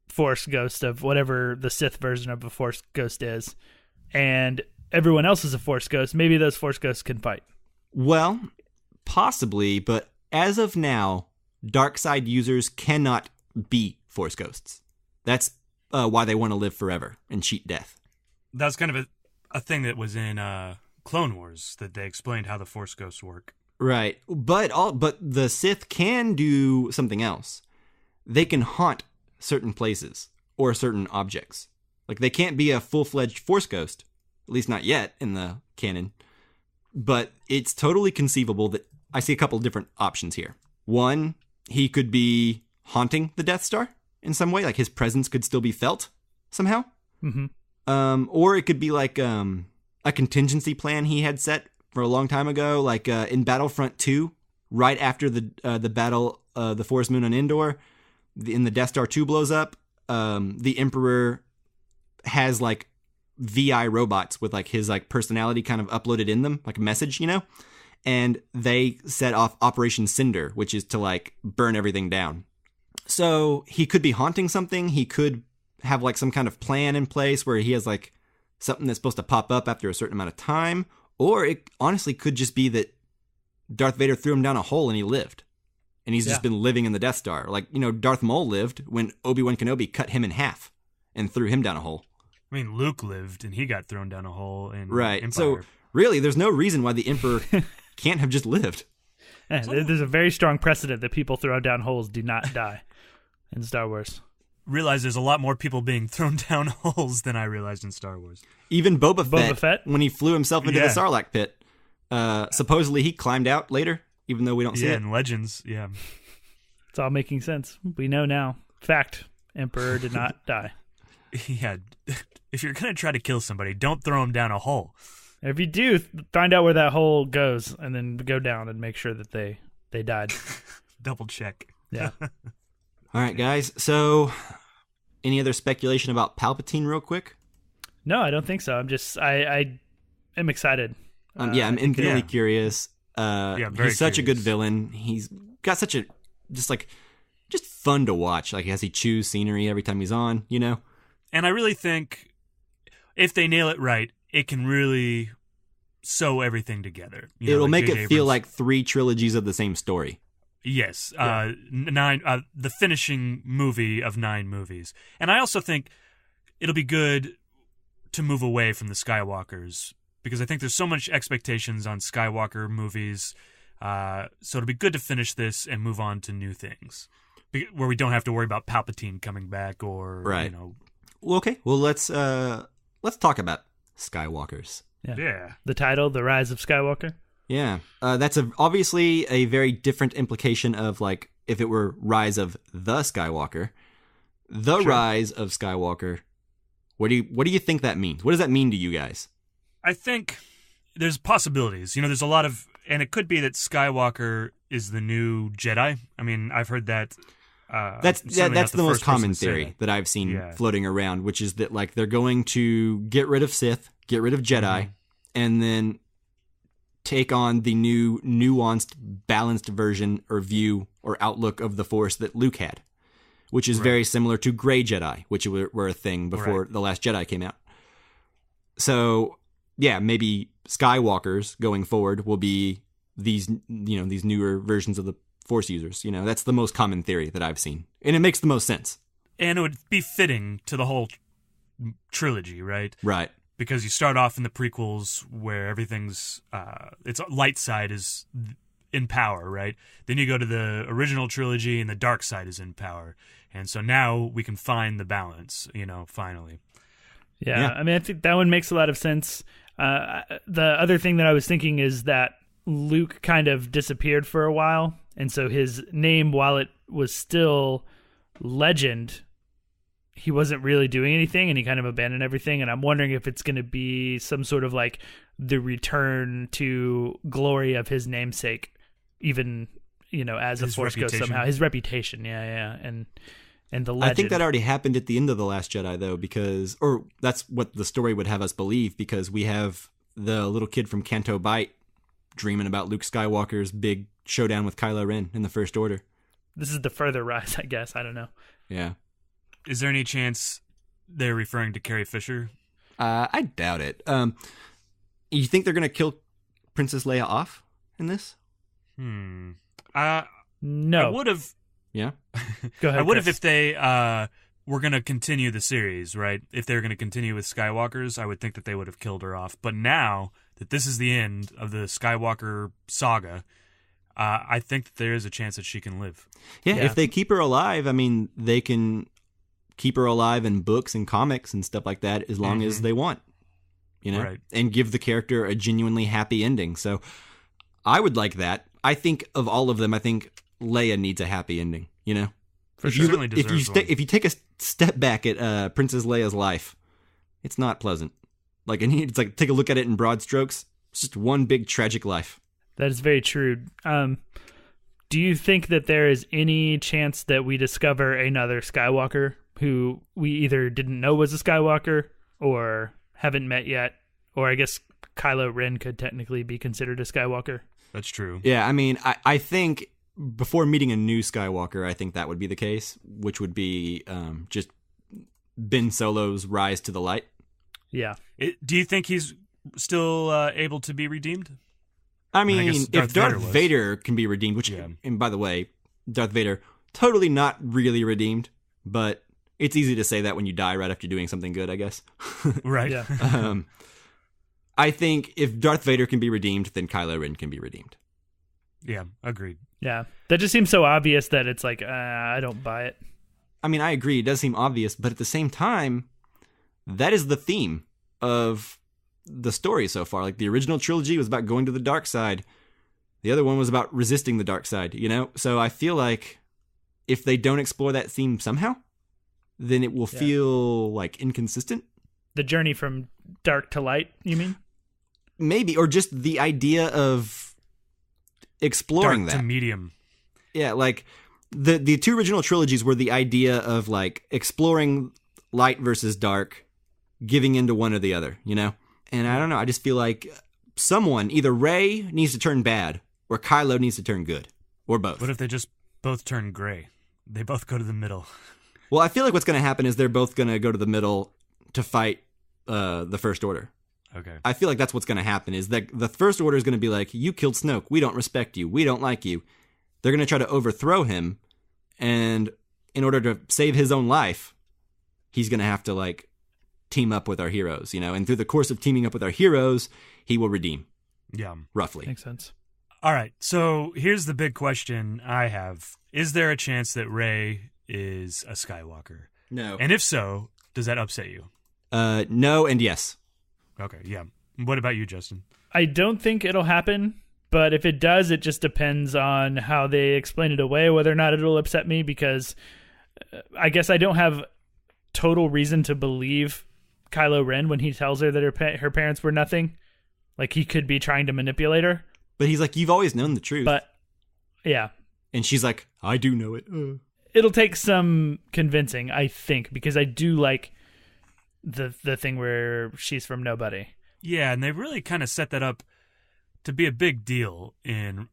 Force Ghost of whatever the Sith version of a Force Ghost is, and everyone else is a Force Ghost. Maybe those Force Ghosts can fight. Well, possibly, but as of now, dark side users cannot be Force Ghosts. That's why they want to live forever and cheat death. That's kind of a thing that was in Clone Wars, that they explained how the Force Ghosts work. Right, but the Sith can do something else. They can haunt certain places or certain objects. Like, they can't be a full-fledged Force Ghost, at least not yet in the canon. But it's totally conceivable that I see a couple of different options here. One, he could be haunting the Death Star in some way, like his presence could still be felt somehow. Mm-hmm. Or it could be like a contingency plan he had set for a long time ago, like in Battlefront 2, right after the battle, the Forest Moon on Endor, in the Death Star 2 blows up. The Emperor has like VI robots with like his like personality kind of uploaded in them, like a message, you know, and they set off Operation Cinder, which is to like burn everything down. So he could be haunting something. He could have like some kind of plan in place where he has like something that's supposed to pop up after a certain amount of time. Or it honestly could just be that Darth Vader threw him down a hole and he lived. And he's just been living in the Death Star. Like, you know, Darth Maul lived when Obi-Wan Kenobi cut him in half and threw him down a hole. I mean, Luke lived and he got thrown down a hole in Right. Empire. So really, there's no reason why the Emperor can't have just lived. Yeah, there's a very strong precedent that people throw down holes do not die in Star Wars. Realize there's a lot more people being thrown down holes than I realized in Star Wars. Even Boba Boba Fett? when he flew himself into the Sarlacc pit, supposedly he climbed out later, even though we don't see it. In Legends, yeah. It's all making sense. We know now. Fact, Emperor did not die. Yeah, if you're going to try to kill somebody, don't throw them down a hole. If you do, find out where that hole goes and then go down and make sure that they died. Double check. Yeah. All right, guys. So, any other speculation about Palpatine real quick? No, I don't think so. I am excited. I'm infinitely curious. very he's such a good curious. villain. He's got such a just fun to watch. Like, as he chews scenery every time he's on, you know? And I really think if they nail it right, it can really sew everything together. You know, It'll like make J.J. it feel Abrams. like 3 trilogies of the same story. Yes, 9. The finishing movie of 9 movies, and I also think it'll be good to move away from the Skywalkers because I think there's so much expectations on Skywalker movies. So it'll be good to finish this and move on to new things, where we don't have to worry about Palpatine coming back or Right. you know. Well, okay. Well, let's talk about Skywalkers. Yeah. The title, The Rise of Skywalker. Yeah, that's obviously a very different implication of like if it were Rise of the Skywalker. The Rise of Skywalker. What do you think that means? What does that mean to you guys? I think there's possibilities. You know, there's a lot of, and it could be that Skywalker is the new Jedi. I mean, I've heard that. That's the most common theory that I've seen floating around, which is that like they're going to get rid of Sith, get rid of Jedi, and then take on the new nuanced, balanced version or view or outlook of the Force that Luke had, which is very similar to gray Jedi, which were a thing before The Last Jedi came out. So yeah, maybe Skywalkers going forward will be these newer versions of the Force users. You know, that's the most common theory that I've seen, and it makes the most sense. And it would be fitting to the whole trilogy, right? Right. Because you start off in the prequels where everything's its light side is in power, right? Then you go to the original trilogy and the dark side is in power. And so now we can find the balance, you know, finally. Yeah. I mean, I think that one makes a lot of sense. The other thing that I was thinking is that Luke kind of disappeared for a while. And so his name, while it was still legend, he wasn't really doing anything, and he kind of abandoned everything. And I'm wondering if it's going to be some sort of like the return to glory of his namesake, even, you know, as his a Force ghost somehow. His reputation, and the legend. I think that already happened at the end of The Last Jedi, though, or that's what the story would have us believe, because we have the little kid from Canto Bight dreaming about Luke Skywalker's big showdown with Kylo Ren in the First Order. This is the further rise, I guess. I don't know. Yeah. Is there any chance they're referring to Carrie Fisher? I doubt it. You think they're going to kill Princess Leia off in this? No. I would have. Yeah? Go ahead, I would have Chris. if they were going to continue the series, right? If they were going to continue with Skywalkers, I would think that they would have killed her off. But now that this is the end of the Skywalker saga, I think that there is a chance that she can live. Yeah, if they keep her alive, I mean, they can keep her alive in books and comics and stuff like that as long as they want, you know, and give the character a genuinely happy ending. So I would like that. I think of all of them, I think Leia needs a happy ending, you know? If you take a step back at Princess Leia's life, it's not pleasant. Like, and it's like, take a look at it in broad strokes. It's just one big tragic life. That is very true. Do you think that there is any chance that we discover another Skywalker who we either didn't know was a Skywalker or haven't met yet? Or I guess Kylo Ren could technically be considered a Skywalker. That's true. Yeah, I mean, I think before meeting a new Skywalker, I think that would be the case, which would be just Ben Solo's rise to the light. Yeah. Do you think he's still able to be redeemed? I mean, if Darth Vader can be redeemed, which, and by the way, Darth Vader, totally not really redeemed, but it's easy to say that when you die right after doing something good, I guess. Right. Yeah. I think if Darth Vader can be redeemed, then Kylo Ren can be redeemed. Yeah, agreed. Yeah. That just seems so obvious that it's like, I don't buy it. I mean, I agree. It does seem obvious, but at the same time, that is the theme of the story so far. Like, the original trilogy was about going to the dark side. The other one was about resisting the dark side, you know? So I feel like if they don't explore that theme somehow, then it will feel like inconsistent. The journey from dark to light, you mean? Maybe, or just the idea of exploring dark to medium. Yeah, like the two original trilogies were the idea of like exploring light versus dark, giving into one or the other, you know? And I don't know, I just feel like someone, either Rey needs to turn bad or Kylo needs to turn good, or both. What if they just both turn gray? They both go to the middle. Well, I feel like what's going to happen is they're both going to go to the middle to fight the First Order. Okay. I feel like that's what's going to happen, is that the First Order is going to be like, you killed Snoke, we don't respect you, we don't like you. They're going to try to overthrow him, and in order to save his own life, he's going to have to like team up with our heroes, you know, and through the course of teaming up with our heroes, he will redeem. Yeah. Roughly. Makes sense. All right. So here's the big question I have. Is there a chance that Rey is a Skywalker? No. And if so, does that upset you? No and yes. Okay, yeah. What about you, Justin? I don't think it'll happen, but if it does, it just depends on how they explain it away, whether or not it'll upset me, because I guess I don't have total reason to believe Kylo Ren when he tells her that her parents were nothing. Like, he could be trying to manipulate her. But he's like, you've always known the truth. But, yeah. And she's like, I do know it. It'll take some convincing, I think, because I do like the thing where she's from nobody. Yeah, and they really kind of set that up to be a big deal in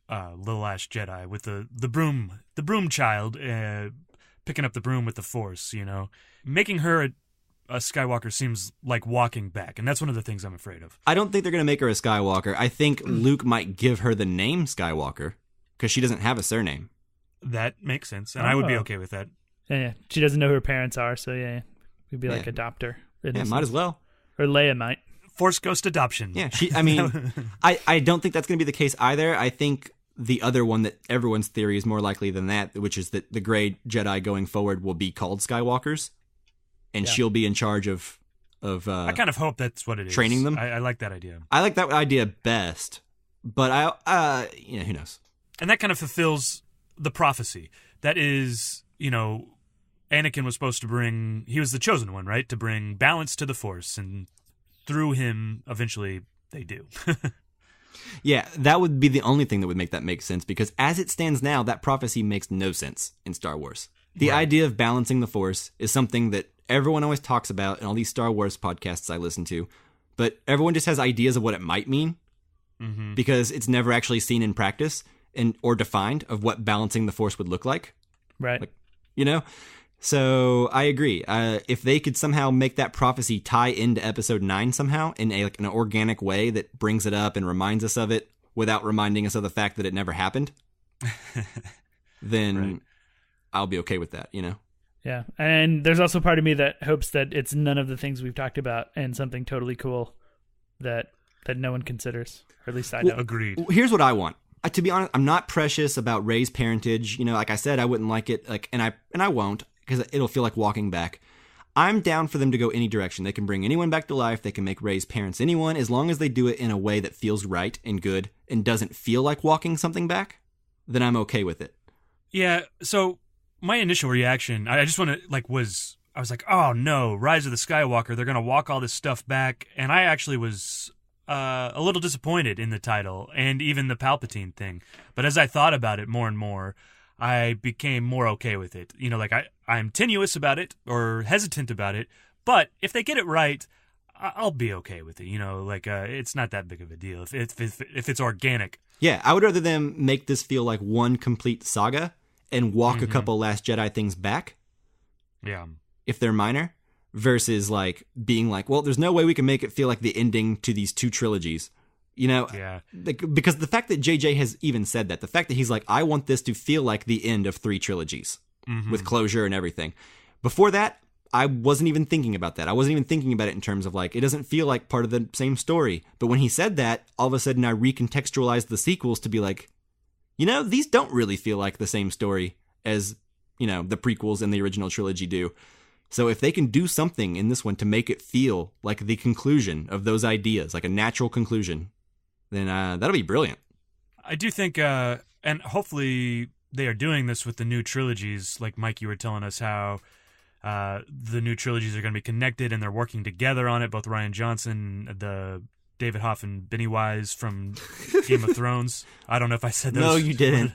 The Last Jedi with the broom child picking up the broom with the Force, you know. Making her a Skywalker seems like walking back, and that's one of the things I'm afraid of. I don't think they're going to make her a Skywalker. I think Luke might give her the name Skywalker because she doesn't have a surname. That makes sense, and I would be okay with that. Yeah, she doesn't know who her parents are, so yeah, we'd be like adopt her. Yeah, might as well. Or Leia might. Force Ghost adoption. Yeah, I mean, I don't think that's going to be the case either. I think the other one that everyone's theory is more likely than that, which is that the Grey Jedi going forward will be called Skywalkers, and she'll be in charge of I kind of hope that's what it is. Training them. I like that idea. I like that idea best, but who knows? And that kind of fulfills the prophecy. That is, Anakin was supposed to bring. He was the chosen one, right, to bring balance to the Force, and through him, eventually, they do. Yeah, that would be the only thing that would make that make sense, because as it stands now, that prophecy makes no sense in Star Wars. The idea of balancing the Force is something that everyone always talks about in all these Star Wars podcasts I listen to, but everyone just has ideas of what it might mean because it's never actually seen in practice or defined of what balancing the Force would look like. Right. So I agree. If they could somehow make that prophecy tie into Episode 9 somehow in an organic way that brings it up and reminds us of it without reminding us of the fact that it never happened, then I'll be okay with that, Yeah, and there's also part of me that hopes that it's none of the things we've talked about and something totally cool that no one considers, or at least I don't. Agreed. Here's what I want. To be honest, I'm not precious about Rey's parentage. Like I said, I wouldn't like it, and I won't, because it'll feel like walking back. I'm down for them to go any direction. They can bring anyone back to life. They can make Rey's parents anyone, as long as they do it in a way that feels right and good and doesn't feel like walking something back, then I'm okay with it. Yeah, so my initial reaction, I just want to, I was like, oh no, Rise of the Skywalker, they're going to walk all this stuff back. And I actually was a little disappointed in the title and even the Palpatine thing. But as I thought about it more and more, I became more okay with it. I'm tenuous about it or hesitant about it, but if they get it right, I'll be okay with it. It's not that big of a deal if it's organic. Yeah, I would rather them make this feel like one complete saga and walk a couple Last Jedi things back. Yeah. If they're minor, versus being well, there's no way we can make it feel like the ending to these two trilogies. Yeah. Because the fact that JJ has even said that, the fact that he's like, I want this to feel like the end of 3 trilogies with closure and everything. Before that, I wasn't even thinking about that. I wasn't even thinking about it in terms of it doesn't feel like part of the same story. But when he said that, all of a sudden I recontextualized the sequels to be like, these don't really feel like the same story as, the prequels and the original trilogy do. So if they can do something in this one to make it feel like the conclusion of those ideas, like a natural conclusion, then that'll be brilliant. I do think, and hopefully they are doing this with the new trilogies, like Mike, you were telling us how the new trilogies are going to be connected and they're working together on it, both Rian Johnson, the David Hoff and Benny Wise from Game of Thrones. I don't know if I said those. No, you didn't.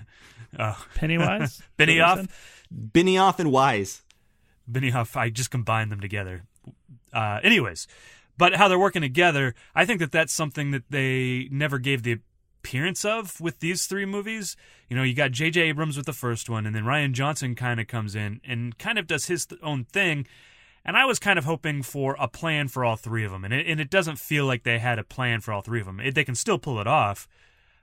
Pennywise? Benioff? Benioff and Wise. Benioff, I just combined them together. Anyways, but how they're working together, I think that's something that they never gave the appearance of with these 3 movies. You got J.J. Abrams with the first one, and then Rian Johnson kind of comes in and kind of does his own thing. And I was kind of hoping for a plan for all 3 of them. And it doesn't feel like they had a plan for all 3 of them. They can still pull it off,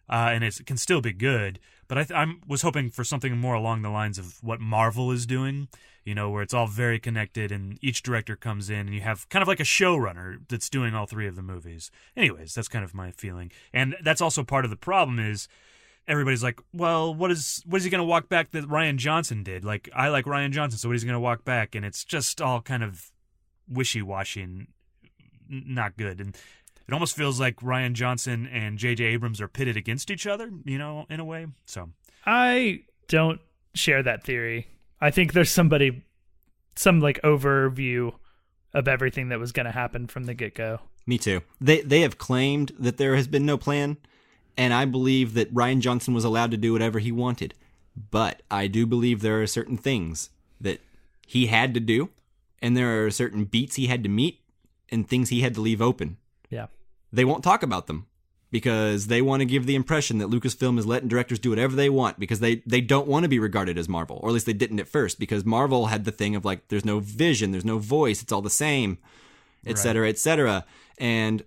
and it can still be good. But I was hoping for something more along the lines of what Marvel is doing, where it's all very connected and each director comes in and you have kind of like a showrunner that's doing all 3 of the movies. Anyways, that's kind of my feeling. And that's also part of the problem is everybody's like, well, what is he going to walk back that Rian Johnson did? I like Rian Johnson, so what is he going to walk back? And it's just all kind of wishy-washy and not good. And it almost feels like Rian Johnson and J.J. Abrams are pitted against each other, in a way. So I don't share that theory. I think there's some like overview of everything that was going to happen from the get-go. Me too. They have claimed that there has been no plan, and I believe that Rian Johnson was allowed to do whatever he wanted. But I do believe there are certain things that he had to do, and there are certain beats he had to meet, and things he had to leave open. Yeah. They won't talk about them because they want to give the impression that Lucasfilm is letting directors do whatever they want because they don't want to be regarded as Marvel, or at least they didn't at first, because Marvel had the thing of like, there's no vision, there's no voice, it's all the same, et cetera, et cetera. And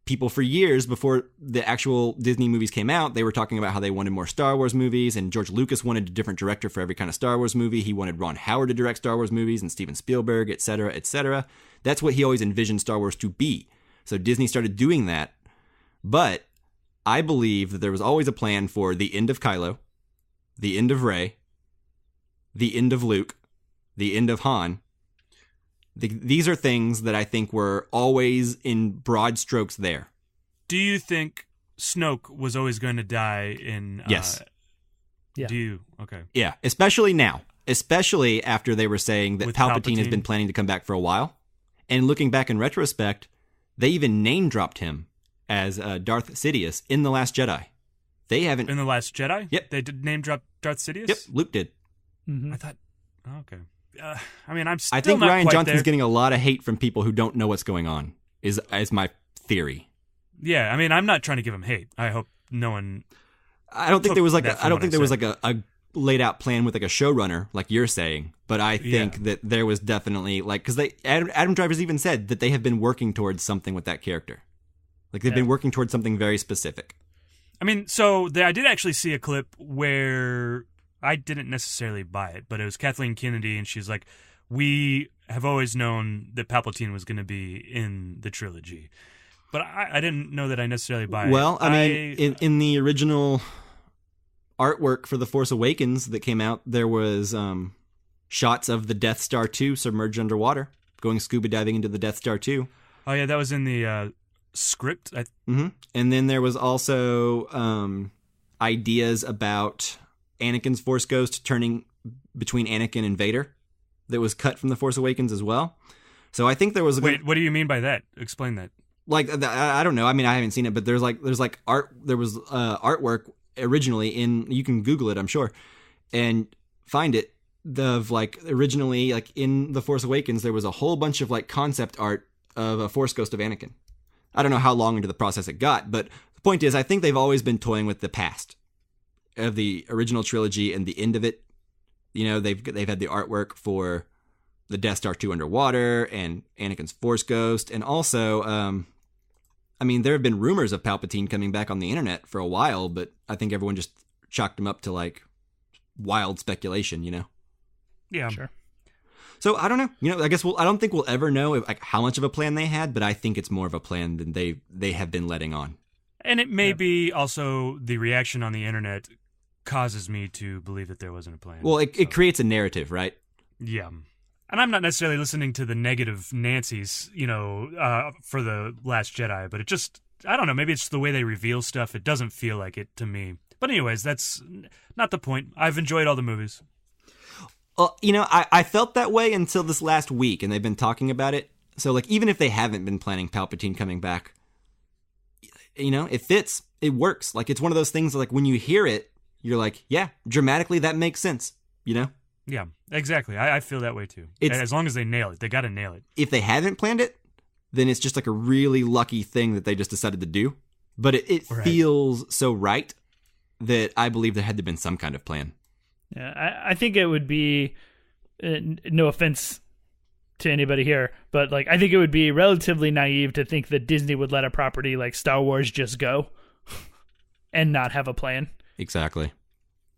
people for years before the actual Disney movies came out, they were talking about how they wanted more Star Wars movies, and George Lucas wanted a different director for every kind of Star Wars movie. He wanted Ron Howard to direct Star Wars movies and Steven Spielberg, et cetera, et cetera. That's what he always envisioned Star Wars to be. So Disney started doing that. But I believe that there was always a plan for the end of Kylo, the end of Rey, the end of Luke, the end of Han. These are things that I think were always in broad strokes there. Do you think Snoke was always going to die in... Yes. Yeah. Do you? Okay. Yeah, especially now. Especially after they were saying that With Palpatine has been planning to come back for a while. And looking back in retrospect, they even name-dropped him as Darth Sidious in The Last Jedi. They haven't... In The Last Jedi? Yep. They did name drop Darth Sidious? Yep, Luke did. Mm-hmm. I thought... Oh, okay. I mean, I'm still I think not Rian quite Johnson's there. getting a lot of hate from people who don't know what's going on, is my theory. Yeah, I mean, I'm not trying to give him hate. I hope no one... I don't think there was like that I don't from think what there was I like a laid out plan with like a showrunner like you're saying, but I think Yeah. that there was definitely like, because Adam Driver's even said that they have been working towards something with that character, like they've been working towards something very specific. I mean, so I did actually see a clip where I didn't necessarily buy it, but it was Kathleen Kennedy, and she's like, "We have always known that Palpatine was going to be in the trilogy," but I didn't know that I necessarily buy it. Well, I mean, in the original artwork for The Force Awakens that came out, there was shots of the Death Star 2 submerged underwater, going scuba diving into the Death Star 2. Oh yeah, that was in the script. Mm-hmm. And then there was also ideas about Anakin's Force Ghost turning between Anakin and Vader that was cut from The Force Awakens as well. So I think there was... Wait, what do you mean by that? Explain that. Like, I don't know. I mean, I haven't seen it, but there's art. There was artwork originally in... You can Google it, I'm sure, and find it. Originally, like in The Force Awakens, there was a whole bunch of like concept art of a Force Ghost of Anakin. I don't know how long into the process it got, but the point is, I think they've always been toying with the past of the original trilogy and the end of it. You know, they've had the artwork for the Death Star 2 underwater and Anakin's Force Ghost, and also, I mean, there have been rumors of Palpatine coming back on the internet for a while, but I think everyone just chalked him up to like wild speculation, you know? Yeah, Sure. So I don't know. You know, I guess I don't think we'll ever know like how much of a plan they had, but I think it's more of a plan than they have been letting on. And it may be also the reaction on the internet causes me to believe that there wasn't a plan. Well, it creates a narrative, right? Yeah. And I'm not necessarily listening to the negative Nancy's, for The Last Jedi, but it just, I don't know, maybe it's the way they reveal stuff. It doesn't feel like it to me. But anyways, that's not the point. I've enjoyed all the movies. Well, I felt that way until this last week, and they've been talking about it. So, like, even if they haven't been planning Palpatine coming back, it fits. It works. Like, it's one of those things that, like, when you hear it, you're like, yeah, dramatically that makes sense, Yeah, exactly. I feel that way, too. As long as they nail it. They got to nail it. If they haven't planned it, then it's just, like, a really lucky thing that they just decided to do. But it feels so right that I believe there had to have been some kind of plan. Yeah, I think it would be, no offense to anybody here, but like I think it would be relatively naive to think that Disney would let a property like Star Wars just go and not have a plan. Exactly.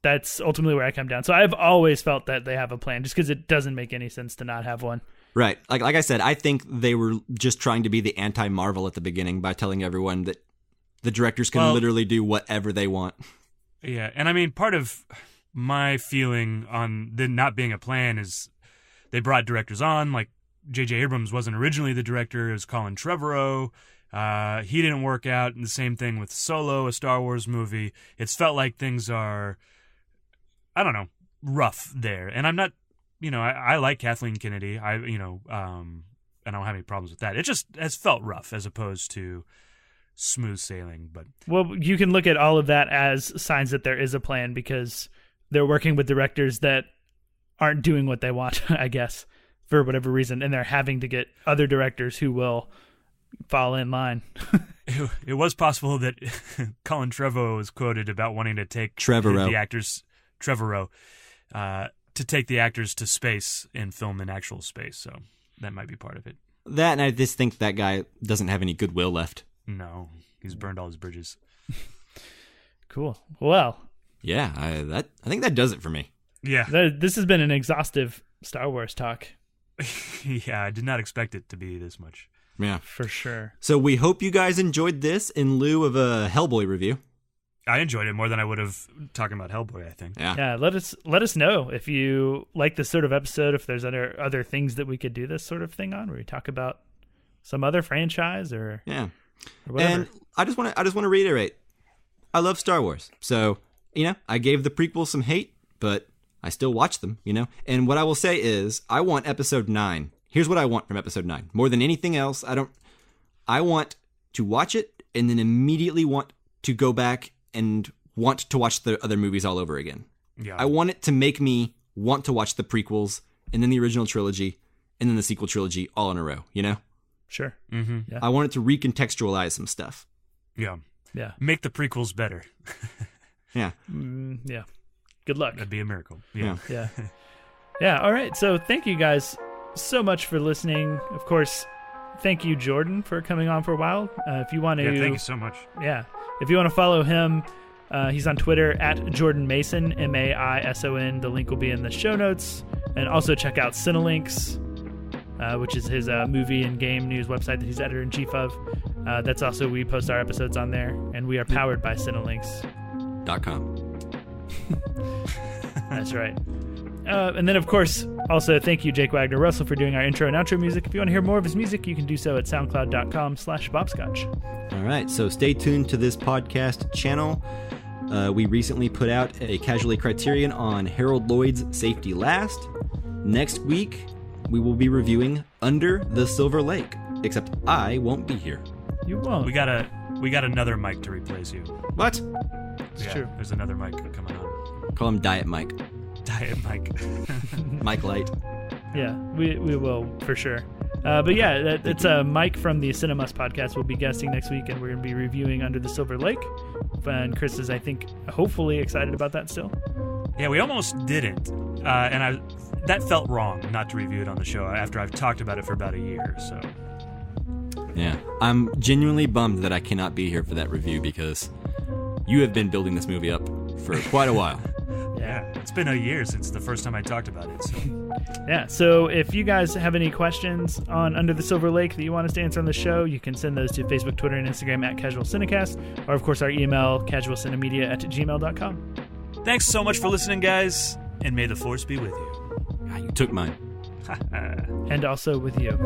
That's ultimately where I come down. So I've always felt that they have a plan, just because it doesn't make any sense to not have one. Right. Like I said, I think they were just trying to be the anti-Marvel at the beginning by telling everyone that the directors can literally do whatever they want. Yeah, and I mean, part of my feeling on there not being a plan is they brought directors on, like J.J. Abrams wasn't originally the director, it was Colin Trevorrow. He didn't work out, and the same thing with Solo, a Star Wars movie. It's felt like things are, I don't know, rough there. And I'm not I like Kathleen Kennedy. And I don't have any problems with that. It just has felt rough as opposed to smooth sailing. But well, you can look at all of that as signs that there is a plan because they're working with directors that aren't doing what they want, I guess, for whatever reason, and they're having to get other directors who will fall in line. It was possible that Colin Trevorrow was quoted about wanting to take Trevorrow. the actors, Trevorrow, to take the actors to space and film in actual space. So that might be part of it. That, and I just think that guy doesn't have any goodwill left. No, he's burned all his bridges. Cool. Well, yeah, I think that does it for me. Yeah, this has been an exhaustive Star Wars talk. Yeah, I did not expect it to be this much. Yeah, for sure. So we hope you guys enjoyed this in lieu of a Hellboy review. I enjoyed it more than I would have talking about Hellboy, I think. Yeah. Let us know if you like this sort of episode, if there's other things that we could do this sort of thing on, where we talk about some other franchise or whatever. And I just want to reiterate, I love Star Wars. So, I gave the prequels some hate, but I still watch them, And what I will say is I want episode 9. Here's what I want from episode 9. More than anything else, I want to watch it and then immediately want to go back and want to watch the other movies all over again. Yeah. I want it to make me want to watch the prequels and then the original trilogy and then the sequel trilogy all in a row, Sure. Mm-hmm. Yeah. I want it to recontextualize some stuff. Yeah. Yeah. Make the prequels better. Yeah. Yeah. Good luck. That'd be a miracle. Yeah. Yeah. Yeah. All right. So thank you guys so much for listening. Of course, thank you, Jordan, for coming on for a while. If you want to, thank you so much. Yeah, if you want to follow him, he's on Twitter at Jordan Maison, Maison. The link will be in the show notes, and also check out Cinelinx, which is his movie and game news website that he's editor-in-chief of. That's also, we post our episodes on there, and we are powered by Cinelinx.com. That's right. And then, of course, also thank you, Jake Wagner Russell, for doing our intro and outro music. If you want to hear more of his music, you can do so at soundcloud.com/bobscotch. All right, so stay tuned to this podcast channel. We recently put out a Casualty Criterion on Harold Lloyd's Safety Last. Next week, we will be reviewing Under the Silver Lake, except I won't be here. You won't. We got another mic to replace you. What? It's true. There's another mic coming on. Call him Diet Mike. Diet Mike. Mike Light. Yeah, we will for sure. But yeah, it's Mike from the Cinemas podcast will be guesting next week, and we're going to be reviewing Under the Silver Lake. And Chris is, I think, hopefully excited about that still. Yeah, we almost didn't, and that felt wrong not to review it on the show after I've talked about it for about a year. So yeah, I'm genuinely bummed that I cannot be here for that review because you have been building this movie up for quite a while. Yeah, it's been a year since the first time I talked about it. So. Yeah, so if you guys have any questions on Under the Silver Lake that you want us to answer on the show, you can send those to Facebook, Twitter, and Instagram at CasualCinecast, or of course our email, casualcinemedia@gmail.com. Thanks so much for listening, guys, and may the Force be with you. God, you took mine. And also with you.